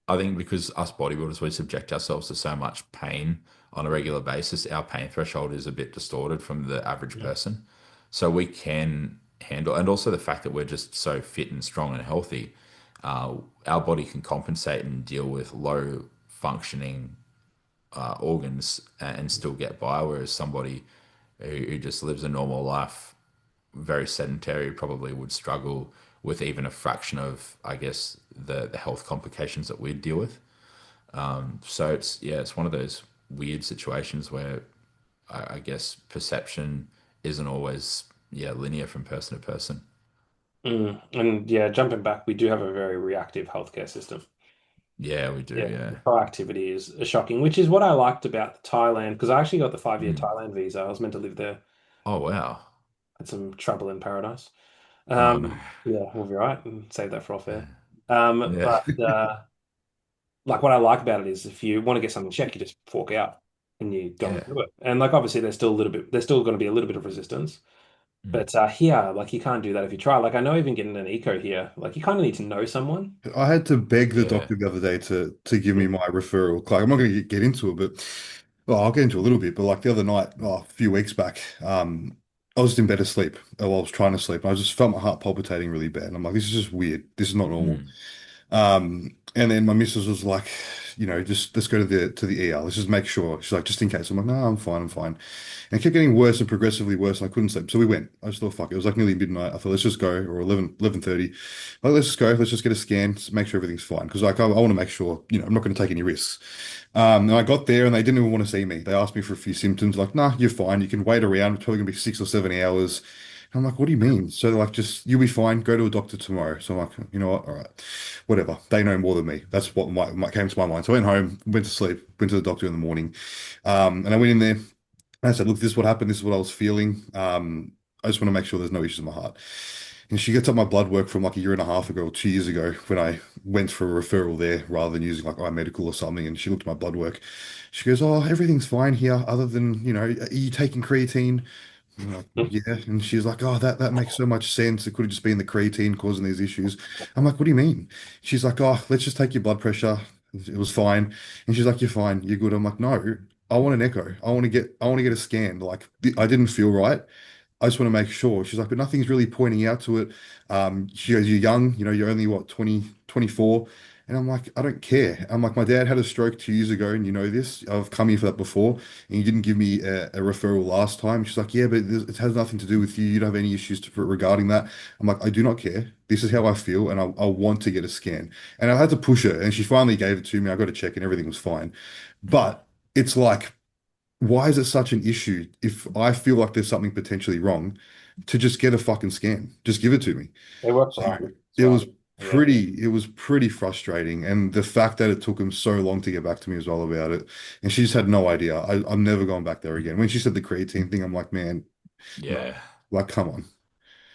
I think because us bodybuilders, we subject ourselves to so much pain on a regular basis, our pain threshold is a bit distorted from the average Yeah. person. So we can handle, and also the fact that we're just so fit and strong and healthy, our body can compensate and deal with low functioning organs and still get by. Whereas somebody who just lives a normal life, very sedentary, probably would struggle with even a fraction of, I guess, the health complications that we deal with. So it's, yeah, it's one of those weird situations where I guess perception isn't always, yeah, linear from person to person. And yeah, jumping back, we do have a very reactive healthcare system. Yeah, we do. Yeah, the Yeah. proactivity is shocking, which is what I liked about Thailand, because I actually got the 5-year Mm. Thailand visa. I was meant to live there. Oh wow. Had some trouble in paradise. Oh no. Yeah, we'll be right and save that for off Yeah. air. Yeah. But like what I like about it is if you want to get something checked, you just fork out and you go and Yeah. do it. And like obviously there's still going to be a little bit of resistance. Mm. But here, like you can't do that if you try. Like I know even getting an eco here, like you kind of need to know someone. I had to beg the Yeah. doctor the other day to give me Mm, my referral. Like, I'm not going to get into it, but well, I'll get into a little bit. But like the other night, a few weeks back, I was just in bed asleep. Well, I was trying to sleep. And I just felt my heart palpitating really bad. And I'm like, this is just weird. This is not normal. Mm. And then my missus was like, just let's go to the ER. Let's just make sure. She's like, just in case. I'm like, no, I'm fine. I'm fine. And it kept getting worse and progressively worse. And I couldn't sleep. So we went. I just thought, fuck, it was like nearly midnight. I thought, let's just go, or 11:30. Like, let's just go. Let's just get a scan, just make sure everything's fine. Because like, I want to make sure, I'm not going to take any risks. And I got there and they didn't even want to see me. They asked me for a few symptoms, like, nah, you're fine. You can wait around. It's probably gonna be 6 or 7 hours. I'm like, what do you mean? So they're like, just you'll be fine. Go to a doctor tomorrow. So I'm like, you know what? All right, whatever. They know more than me. That's what came to my mind. So I went home, went to sleep, went to the doctor in the morning, and I went in there. And I said, look, this is what happened. This is what I was feeling. I just want to make sure there's no issues in my heart. And she gets up my blood work from like a year and a half ago or 2 years ago when I went for a referral there rather than using like iMedical or something. And she looked at my blood work. She goes, oh, everything's fine here other than, are you taking creatine? I'm like, mm, yeah. And she's like, oh, that makes so much sense. It could have just been the creatine causing these issues. I'm like, what do you mean? She's like, oh, let's just take your blood pressure. It was fine. And she's like, you're fine. You're good. I'm like, no, I want an echo. I want to get a scan. Like, I didn't feel right. I just want to make sure. She's like, but nothing's really pointing out to it. She goes, you're young, you're only what, 20, 24. And I'm like, I don't care. I'm like, my dad had a stroke 2 years ago, and you know this. I've come here for that before, and you didn't give me a referral last time. She's like, yeah, but it has nothing to do with you. You don't have any issues regarding that. I'm like, I do not care. This is how I feel, and I want to get a scan. And I had to push her, and she finally gave it to me. I got a check, and everything was fine. But it's like, why is it such an issue if I feel like there's something potentially wrong to just get a fucking scan? Just give it to me. they work So fine as it well. was Yeah. pretty frustrating. And the fact that it took him so long to get back to me as well about it. And she just had no idea. I'm never going back there again. When she said the creatine thing, I'm like, man, Yeah. Like, come on.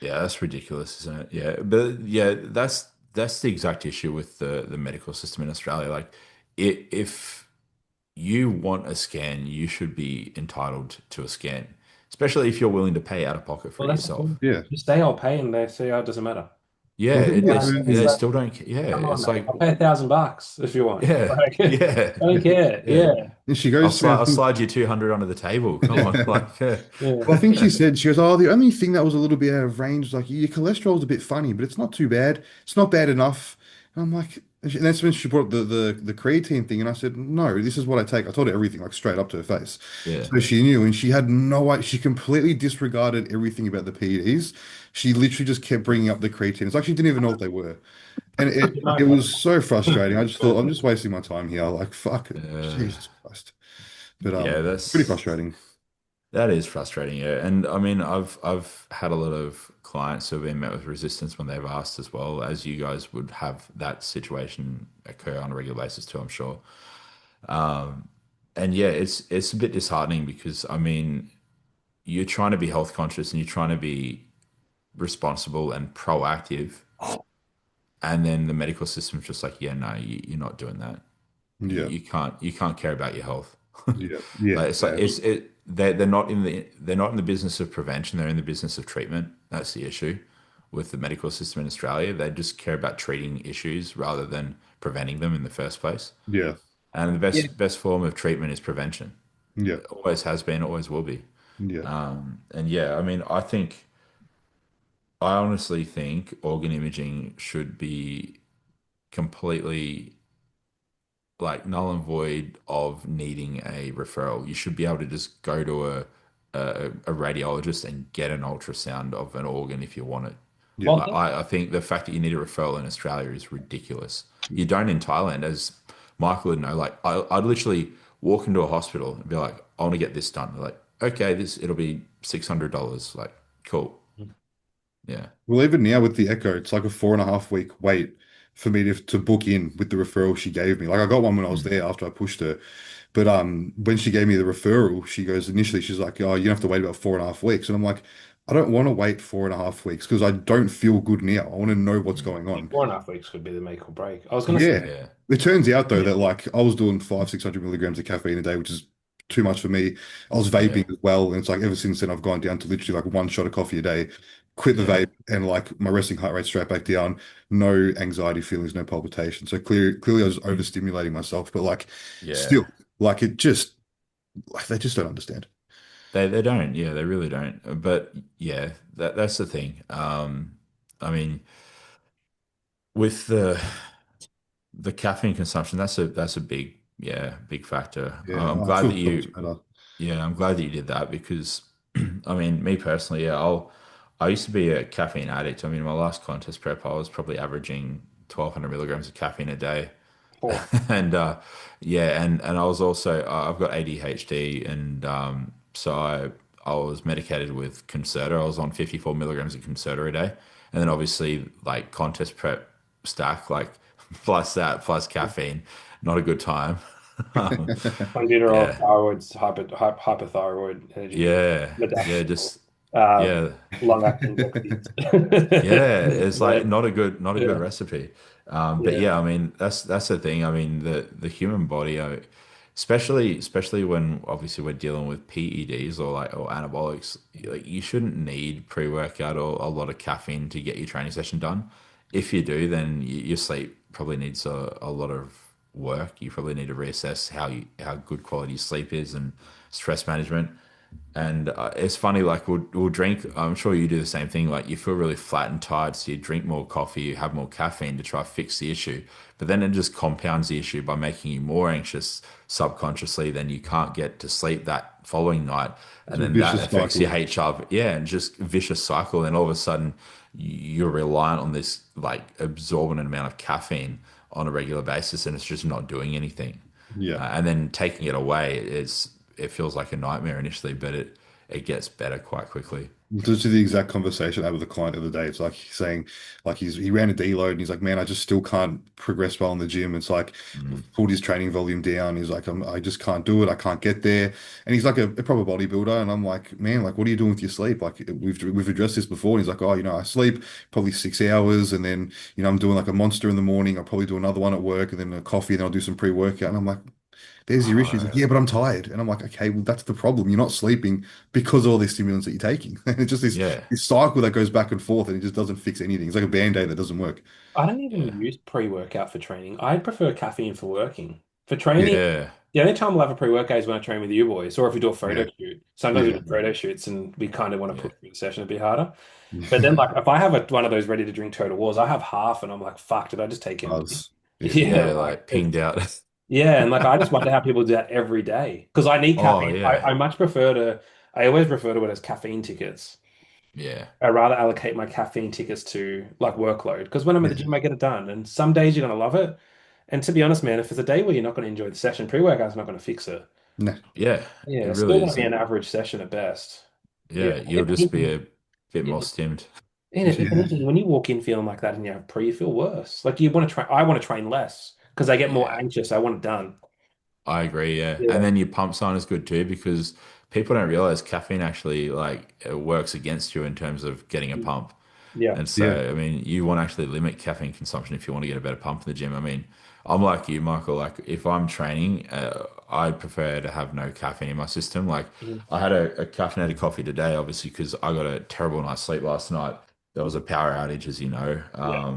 Yeah, that's ridiculous, isn't it? Yeah, but yeah, that's the exact issue with the medical system in Australia. Like, if you want a scan, you should be entitled to a scan, especially if you're willing to pay out of pocket for Well, it that's the yourself. thing. Yeah. You say I'll pay, and they say, "Oh, it doesn't matter." Yeah, Well, I think, yeah, Like, it's they like, still don't. Yeah, come on, it's mate. like, I'll pay $1,000 if you want. yeah, Like, I yeah, don't care. yeah. Yeah, and she goes to me, I I'll think, slide you 200 under the table. Come yeah. on, like, yeah. Well, I think she said, she goes, oh, the only thing that was a little bit out of range was like, your cholesterol's a bit funny, but it's not too bad. It's not bad enough. And I'm like, and that's when she brought up the creatine thing. And I said, no, this is what I take. I told her everything, like straight up to her face. yeah, So she knew, and she had no idea. She completely disregarded everything about the PEDs. She literally just kept bringing up the creatine. It's like she didn't even know what they were. And it Might was so frustrating. I just thought, I'm just wasting my time here. Like, fuck it. uh, Jesus Christ. But yeah. pretty frustrating. That is frustrating, yeah. And I mean, I've had a lot of clients who have been met with resistance when they've asked as well, as you guys would have that situation occur on a regular basis too, I'm sure. And yeah, it's a bit disheartening because I mean, you're trying to be health conscious and you're trying to be responsible and proactive, and then the medical system's just like, yeah, no, you're not doing that. Yeah. You can't care about your health. Yeah. Yeah. Like it's like Yeah. they're not in the business of prevention. They're in the business of treatment. That's the issue with the medical system in Australia. They just care about treating issues rather than preventing them in the first place. Yeah. And the Yeah. best form of treatment is prevention. Yeah. It always has been, always will be. Yeah. And yeah, I mean, I honestly think organ imaging should be completely like null and void of needing a referral. You should be able to just go to a radiologist and get an ultrasound of an organ if you want it. Yeah. Well, I think the fact that you need a referral in Australia is ridiculous. You don't in Thailand, as Michael would know. Like I'd literally walk into a hospital and be like, I want to get this done. They're like, okay, this it'll be $600. Like, cool. Yeah. Well, even now with the Echo, it's like a 4.5 week wait for me to book in with the referral she gave me. Like I got one when I was Mm. there after I pushed her. But when she gave me the referral, she goes initially, she's like, oh, you have to wait about 4.5 weeks. And I'm like, I don't want to wait 4.5 weeks because I don't feel good now. I want to know what's Mm. going on. 4.5 weeks could be the make or break. I was going to say, Yeah. Yeah. It turns out though yeah, that like I was doing 600 milligrams of caffeine a day, which is too much for me. I was Yeah. vaping as well. And it's like ever since then I've gone down to literally like one shot of coffee a day, quit the Yeah. vape, and like my resting heart rate straight back down. No anxiety feelings, no palpitation. So clearly I was overstimulating myself, but like Yeah. still, like it just like they just don't understand. They don't. Yeah, they really don't. But yeah, that's the thing. I mean, with the caffeine consumption, that's a big big factor. Yeah, I'm oh, I glad feel that so much you better. yeah, I'm glad that you did that because I mean, me personally, yeah, I used to be a caffeine addict. I mean, my last contest prep, I was probably averaging 1,200 milligrams of caffeine a day. four. And yeah, and I was also I've got ADHD, and so I was medicated with Concerta. I was on 54 milligrams of Concerta a day, and then obviously like contest prep stack like plus that plus caffeine, not a good time. um, Albuterol, yeah, thyroids, hypothyroid, energy drink, yeah, modafinil, just uh, yeah. long-acting Dexies. Yeah, it's like Like, not a good yeah, recipe. But yeah, yeah, I mean that's the thing. I mean the human body, especially when obviously we're dealing with PEDs or like or anabolics, like you shouldn't need pre-workout or a lot of caffeine to get your training session done. If you do, then your sleep probably needs a lot of work. You probably need to reassess how good quality your sleep is and stress management. And it's funny, like we'll drink. I'm sure you do the same thing. Like you feel really flat and tired, so you drink more coffee, you have more caffeine to try to fix the issue. But then it just compounds the issue by making you more anxious subconsciously. Then you can't get to sleep that following night, It's and a then that vicious affects your cycle. HR. Yeah, and just vicious cycle. And all of a sudden, you're reliant on this like absorbent amount of caffeine on a regular basis, and it's just not doing anything. Yeah. And then taking it away is it feels like a nightmare initially, but it gets better quite quickly. This is the exact conversation I had with a client the other day. It's like he's saying, like he ran a deload and he's like, man, I just still can't progress well in the gym. It's like Mm. pulled his training volume down. He's like, I just can't do it. I can't get there. And he's like a proper bodybuilder. And I'm like, man, like, what are you doing with your sleep? Like we've addressed this before. And he's like, oh, I sleep probably 6 hours, and then I'm doing like a monster in the morning. I'll probably do another one at work, and then a coffee, and then I'll do some pre-workout. And I'm like, there's your issue. He's like, Oh, yeah, but I'm tired. And I'm like, okay, well, that's the problem. You're not sleeping because of all these stimulants that you're taking. And it's just yeah, this cycle that goes back and forth, and it just doesn't fix anything. It's like a band-aid that doesn't work. I don't even yeah, use pre-workout for training. I prefer caffeine for working. For training, yeah, the only time we'll have a pre-workout is when I train with you boys, or if we do a photo Yeah, shoot. Sometimes we yeah, do photo shoots and we kind of want to yeah. push through the session a bit harder. But then, like, if I have one of those ready to drink Total Wars, I have half, and I'm like, "Fuck, did I just take empty?" buzz. Yeah, Yeah, Yeah, like like it's pinged out. yeah, and like I just wonder how people do that every day because I need Oh caffeine. yeah, I much prefer to. I always refer to it as caffeine tickets. yeah, I rather allocate my caffeine tickets to like workload because when I'm at the yeah. gym, I get it done. And some days you're gonna love it. And to be honest, man, if it's a day where you're not gonna enjoy the session, pre-workout's not gonna fix it. Nah, yeah. Yeah, It it's still really gonna be an isn't. average session at best. Yeah. Yeah, you'll If just be anything, a bit yeah. more stimmed. And if yeah, anything, when you walk in feeling like that and you have pre, you feel worse. Like you want to train. I want to train less because I get more Yeah. anxious. I want it done. I agree, yeah. And Yeah. then your pump sign is good too because people don't realize caffeine actually like it works against you in terms of getting a pump. Yeah. And yeah, so, I mean, you want to actually limit caffeine consumption if you want to get a better pump in the gym. I mean, I'm like you, Michael. Like, if I'm training, I prefer to have no caffeine in my system. Like, Mhm. I had a caffeinated coffee today, obviously, because I got a terrible night's sleep last night. There was a power outage, as you know. Yeah.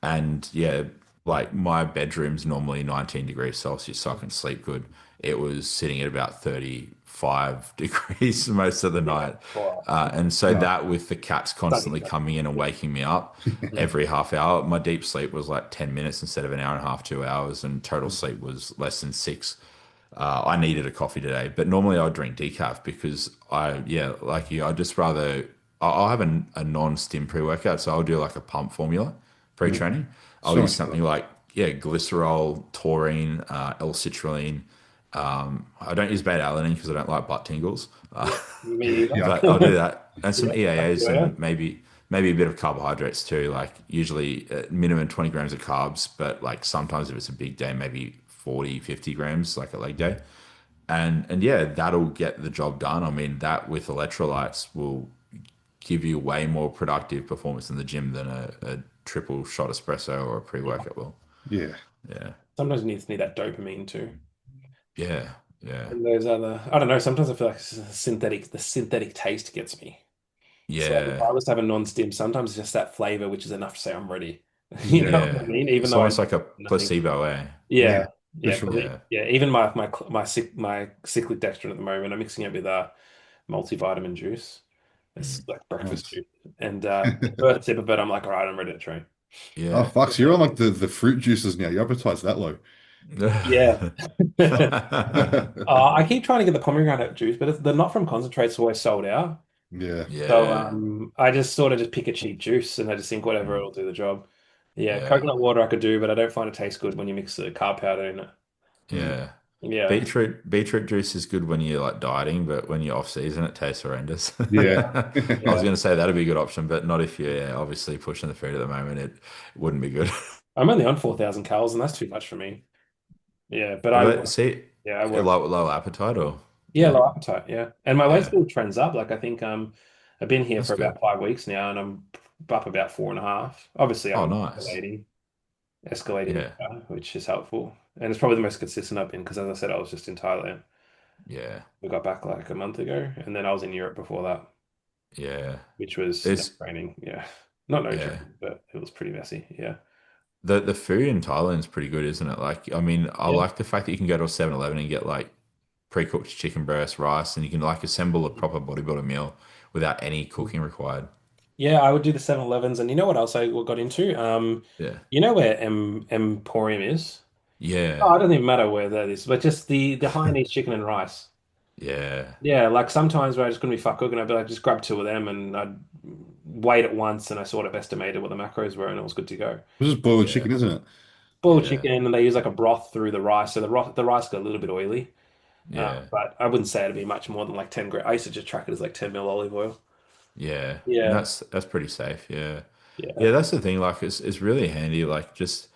And yeah, like my bedroom's normally 19 degrees Celsius, so I can sleep good. It was sitting at about 35 degrees most of the Yeah. night. Wow. And so no, that with the cats Sunny constantly State. coming in and waking me up Yeah. every half hour, my deep sleep was like 10 minutes instead of an hour and a half, 2 hours, and total sleep was less than six. I needed a coffee today, but normally I would drink decaf because yeah, like you, I'd just rather, I'll have a non-stim pre-workout. So I'll do like a pump formula yeah. pre-training. I'll So use much better. something like, yeah, glycerol, taurine, L-citrulline. I don't use beta-alanine because I don't like butt tingles. Yeah. Me Yeah, But I'll do that. And some Yeah. EAAs Yeah. and maybe a bit of carbohydrates too, like usually minimum 20 grams of carbs, but like sometimes if it's a big day, maybe 40, 50 grams, like a leg day. And yeah, that'll get the job done. I mean, that with electrolytes will give you way more productive performance in the gym than a triple shot espresso or a Yeah. pre-workout will. yeah, Yeah. Sometimes you need that dopamine too. Yeah. Yeah. And those other, I don't know, sometimes I feel like the synthetic taste gets me. So if Yeah. I was to have a non-stim, sometimes it's just that flavor, which is enough to say I'm ready. You know what I Yeah. mean? Even It's though I almost know like a nothing. placebo, eh? yeah, Yeah, for yeah, because sure. Yeah. yeah, even my cyclic dextrin at the moment, I'm mixing it with multivitamin juice. It's Mm. like breakfast Nice. juice, and first sip of it, I'm like, all right, I'm ready to train. Oh Yeah. fuck! So you're on like the fruit juices now. Your appetite's that low. Yeah. I keep trying to get the pomegranate juice, but they're not from concentrates, always sold out. Yeah, So Yeah. I just sort of just pick a cheap juice and I just think whatever Mm. it'll do the job. Yeah, Yeah. coconut water I could do, but I don't find it tastes good when you mix the carb powder in it. Mm. Yeah. Yeah. Beetroot juice is good when you're like dieting, but when you're off season, it tastes horrendous. yeah, Yeah. I was Yeah. going to say that'd be a good option, but not if you're obviously pushing the food at the moment. It wouldn't be good. I'm only on 4,000 calories and that's too much for me. Yeah, but I But work. see, Yeah, I work. low appetite, or Yeah, yeah, low appetite. Yeah. And my weight yeah, still trends up. Like I think I've been here that's for good. about 5 weeks now and I'm up about 4.5. Obviously Oh, I'm nice. escalating, Yeah, which is helpful. And it's probably the most consistent I've been because as I said, I was just in Thailand. yeah, We got back like a month ago, and then I was in Europe before that, yeah. which was no It's training. Yeah, not no yeah. training, but it was pretty messy. Yeah, The food in Thailand is pretty good, isn't it? Like, I mean, I yeah, like the fact that you can go to a 7-Eleven and get like pre-cooked chicken breast, rice, and you can like assemble a proper bodybuilder meal without any cooking required. yeah. I would do the 7-Elevens, and you know what else I got into? Yeah, You know where Emporium is? Oh, yeah, it doesn't even matter where that is, but just the Hainanese chicken and rice. yeah, Yeah, like sometimes where I just couldn't be fuck cooking, I'd be like, just grab two of them, and I'd weigh it once, and I sort of estimated what the macros were, and it was good to go. this is boiled yeah, chicken, isn't it? Boiled yeah, chicken, and they use like a broth through the rice, so the rice got a little bit oily. Yeah. But I wouldn't say it'd be much more than like 10 gram. I used to just track it as like 10 mil olive oil. Yeah. And Yeah, that's pretty safe. Yeah. yeah, Yeah, that's the thing. Like, it's really handy. Like, just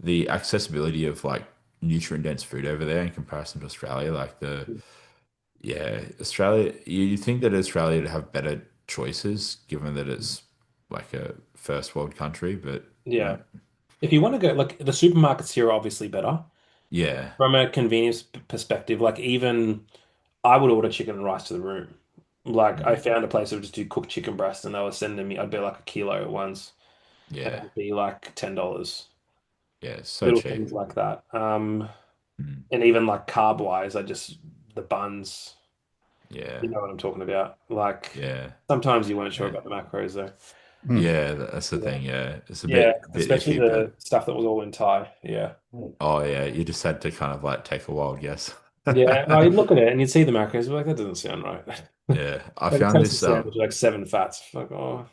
the accessibility of like nutrient dense food over there in comparison to Australia. Like yeah, Australia. You think that Australia would have better choices, given that it's like a first world country, but yeah. If you want to go, like the supermarkets here are obviously better yeah, from a convenience perspective. Like even I would order chicken and rice to the room. Like I mm, found a place that would just do cooked chicken breast, and they were sending me. I'd be like a kilo at once, and yeah, it'd be like $10. yeah. It's so Little cheap. things like that. Mm, And even like carb wise, I just the buns. yeah, You know what I'm talking about. Like yeah, sometimes you weren't sure yeah, about the macros though. Mm. yeah. That's the Yeah. thing. Yeah, it's a Yeah, bit especially iffy, but the stuff that was all in Thai. Yeah. oh yeah, you just had to kind of like take a wild guess. Yeah. Oh, you'd look at it and you'd see the macros, you're like, that doesn't sound right. Yeah, I Like a found toasted this. sandwich, like seven fats. Like, oh,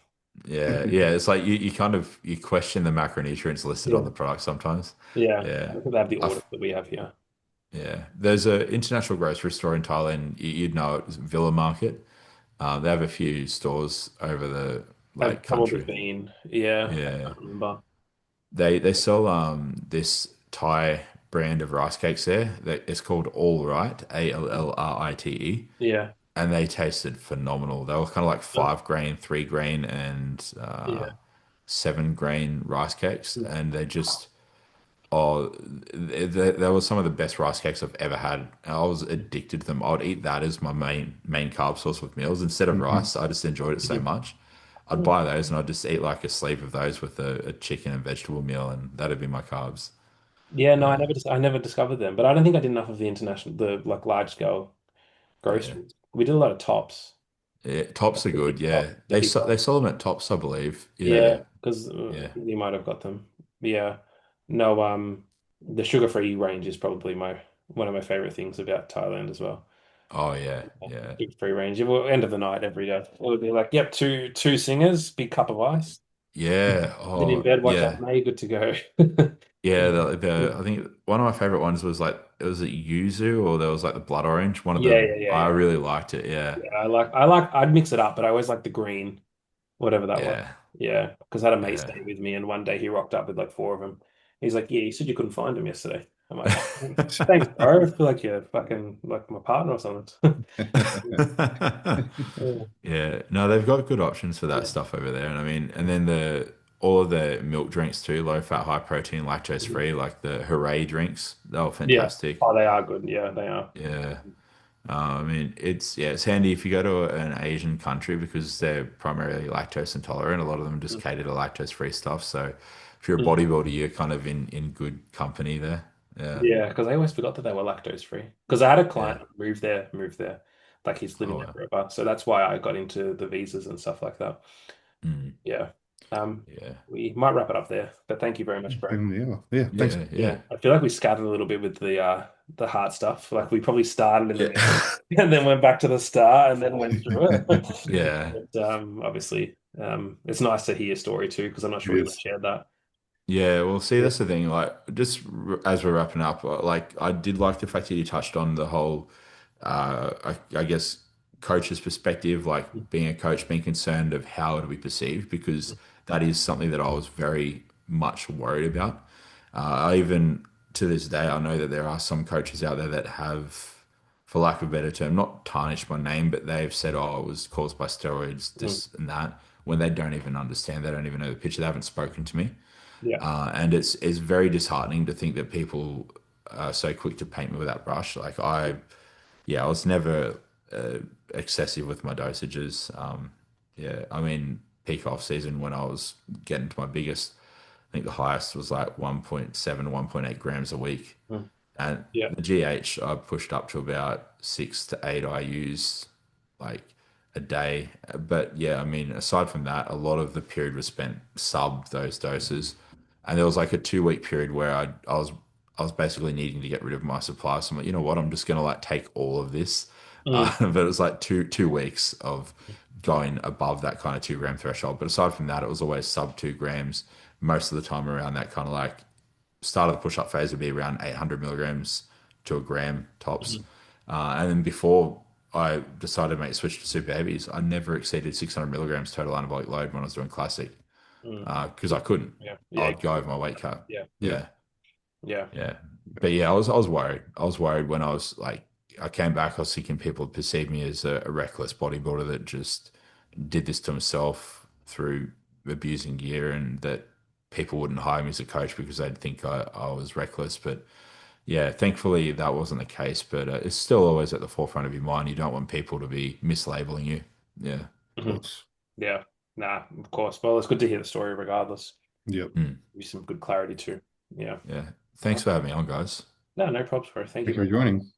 Yeah, yeah. It's like you kind of you question the macronutrients listed on yeah. the product sometimes. Yeah. I Yeah, don't think they have the I've audit that we have here. yeah. There's a international grocery store in Thailand. You'd know it, Villa Market. They have a few stores over the I've like probably country. been. Yeah. I Yeah, can't remember. they sell this Thai brand of rice cakes there. That it's called All Right, ALLRITE, Yeah. and they tasted phenomenal. They were kind of like Oh, 5 grain, 3 grain, and yeah. 7 grain rice cakes, and they just oh, they were some of the best rice cakes I've ever had. I was addicted to them. I would eat that as my main carb source with meals instead of Mhm. rice. I just enjoyed it so Mhm. much. I'd buy those and I'd just eat like a sleeve of those with a chicken and vegetable meal, and that'd be my carbs. Yeah, no, Yeah, I never discovered them, but I don't think I did enough of the like large scale yeah, groceries. We did a lot of tops, yeah. Tops are the big good. top, Yeah, the big they top. sell them at Tops, I believe. Yeah, Yeah, because yeah. you might have got them. Yeah, no, the sugar-free range is probably my one of my favorite things about Thailand as well. Oh yeah, yeah, Sugar-free range. Well, end of the night every day. It would be like, yep, two singers, big cup of ice. yeah. Then in Oh bed, watch yeah. anime, good to go. Yeah, I think one of my favorite ones was like it was a yuzu or there was like the blood orange. One of Yeah, the yeah, yeah, I yeah. really liked it. Yeah, Yeah, I'd mix it up, but I always like the green. Whatever that was. yeah, Yeah, because I had a mate yeah. staying with me, and one day he rocked up with like four of them. He's like, "Yeah, you said you couldn't find them yesterday." I'm like, "Oh, thanks, bro. I feel like you're fucking like my partner or something." Yeah, Yeah, no, they've got good options for that yeah, stuff over there, and I mean, and then the all of the milk drinks too, low fat, high protein, lactose free, like the Hooray drinks, they were yeah. fantastic. Oh, they are good. Yeah, they are. Yeah, I mean, it's handy if you go to an Asian country because they're primarily lactose intolerant. A lot of them just Mm. cater to lactose free stuff. So if you're a Mm. bodybuilder, you're kind of in good company there. Yeah, Yeah, because I always forgot that they were lactose free. Because I had a yeah. client move there, like he's living Oh, there well. forever. So that's why I got into the visas and stuff like that. Mm, Yeah. yeah, We might wrap it up there, but thank you very much, bro. And yeah, yeah. Thanks. yeah, yeah, Yeah, I feel like we scattered a little bit with the heart stuff. Like we probably started in the middle yeah, and then went back to the start and then went through it. yeah. But obviously, it's nice to hear your story too because I'm not It sure you would have is. shared that. Yeah, well, see, Yeah. that's the thing. Like, as we're wrapping up, like, I did like the fact that you touched on the whole, I guess, coach's perspective, like being a coach, being concerned of how it'll be perceived, because that is something that I was very much worried about. I even to this day, I know that there are some coaches out there that have, for lack of a better term, not tarnished my name, but they've said, "Oh, it was caused by steroids, Mm. this and that," when they don't even understand, they don't even know the picture, they haven't spoken to me. Yeah. And it's very disheartening to think that people are so quick to paint me with that brush. Like yeah, I was never uh, excessive with my dosages. Yeah, I mean, peak off season when I was getting to my biggest, I think the highest was like 1.7, 1.8 grams a week. Mm. And Yeah. the GH, I pushed up to about 6 to 8 IUs like a day. But yeah, I mean, aside from that, a lot of the period was spent sub those doses. And there was like a 2 week period where I was basically needing to get rid of my supply. So I'm like, you know what, I'm just gonna like take all of this. Mm. But it was like two weeks of going above that kind of 2 gram threshold. But aside from that, it was always sub 2 grams most of the time around that kind of like start of the push up phase would be around 800 milligrams to a gram tops. Mhm. And then before I decided to make a switch to super heavies, I never exceeded 600 milligrams total anabolic load when I was doing classic Mm. because I couldn't. Yeah. Yeah. I'd go over my weight cut. Yeah. Yeah. Yeah, Yeah. yeah. But yeah, I was worried. I was worried when I was like, I came back. I was thinking people would perceive me as a reckless bodybuilder that just did this to himself through abusing gear, and that people wouldn't hire me as a coach because they'd think I was reckless. But yeah, thankfully that wasn't the case. But it's still always at the forefront of your mind. You don't want people to be mislabeling you. Yeah. Of Mhm. course. Yeah. Nah, of course. Well, it's good to hear the story regardless. Yep. Mm, Give you some good clarity too. Yeah. yeah. Thanks for having me on, guys. No, no problems, bro. Thank you Thank you very for much. joining.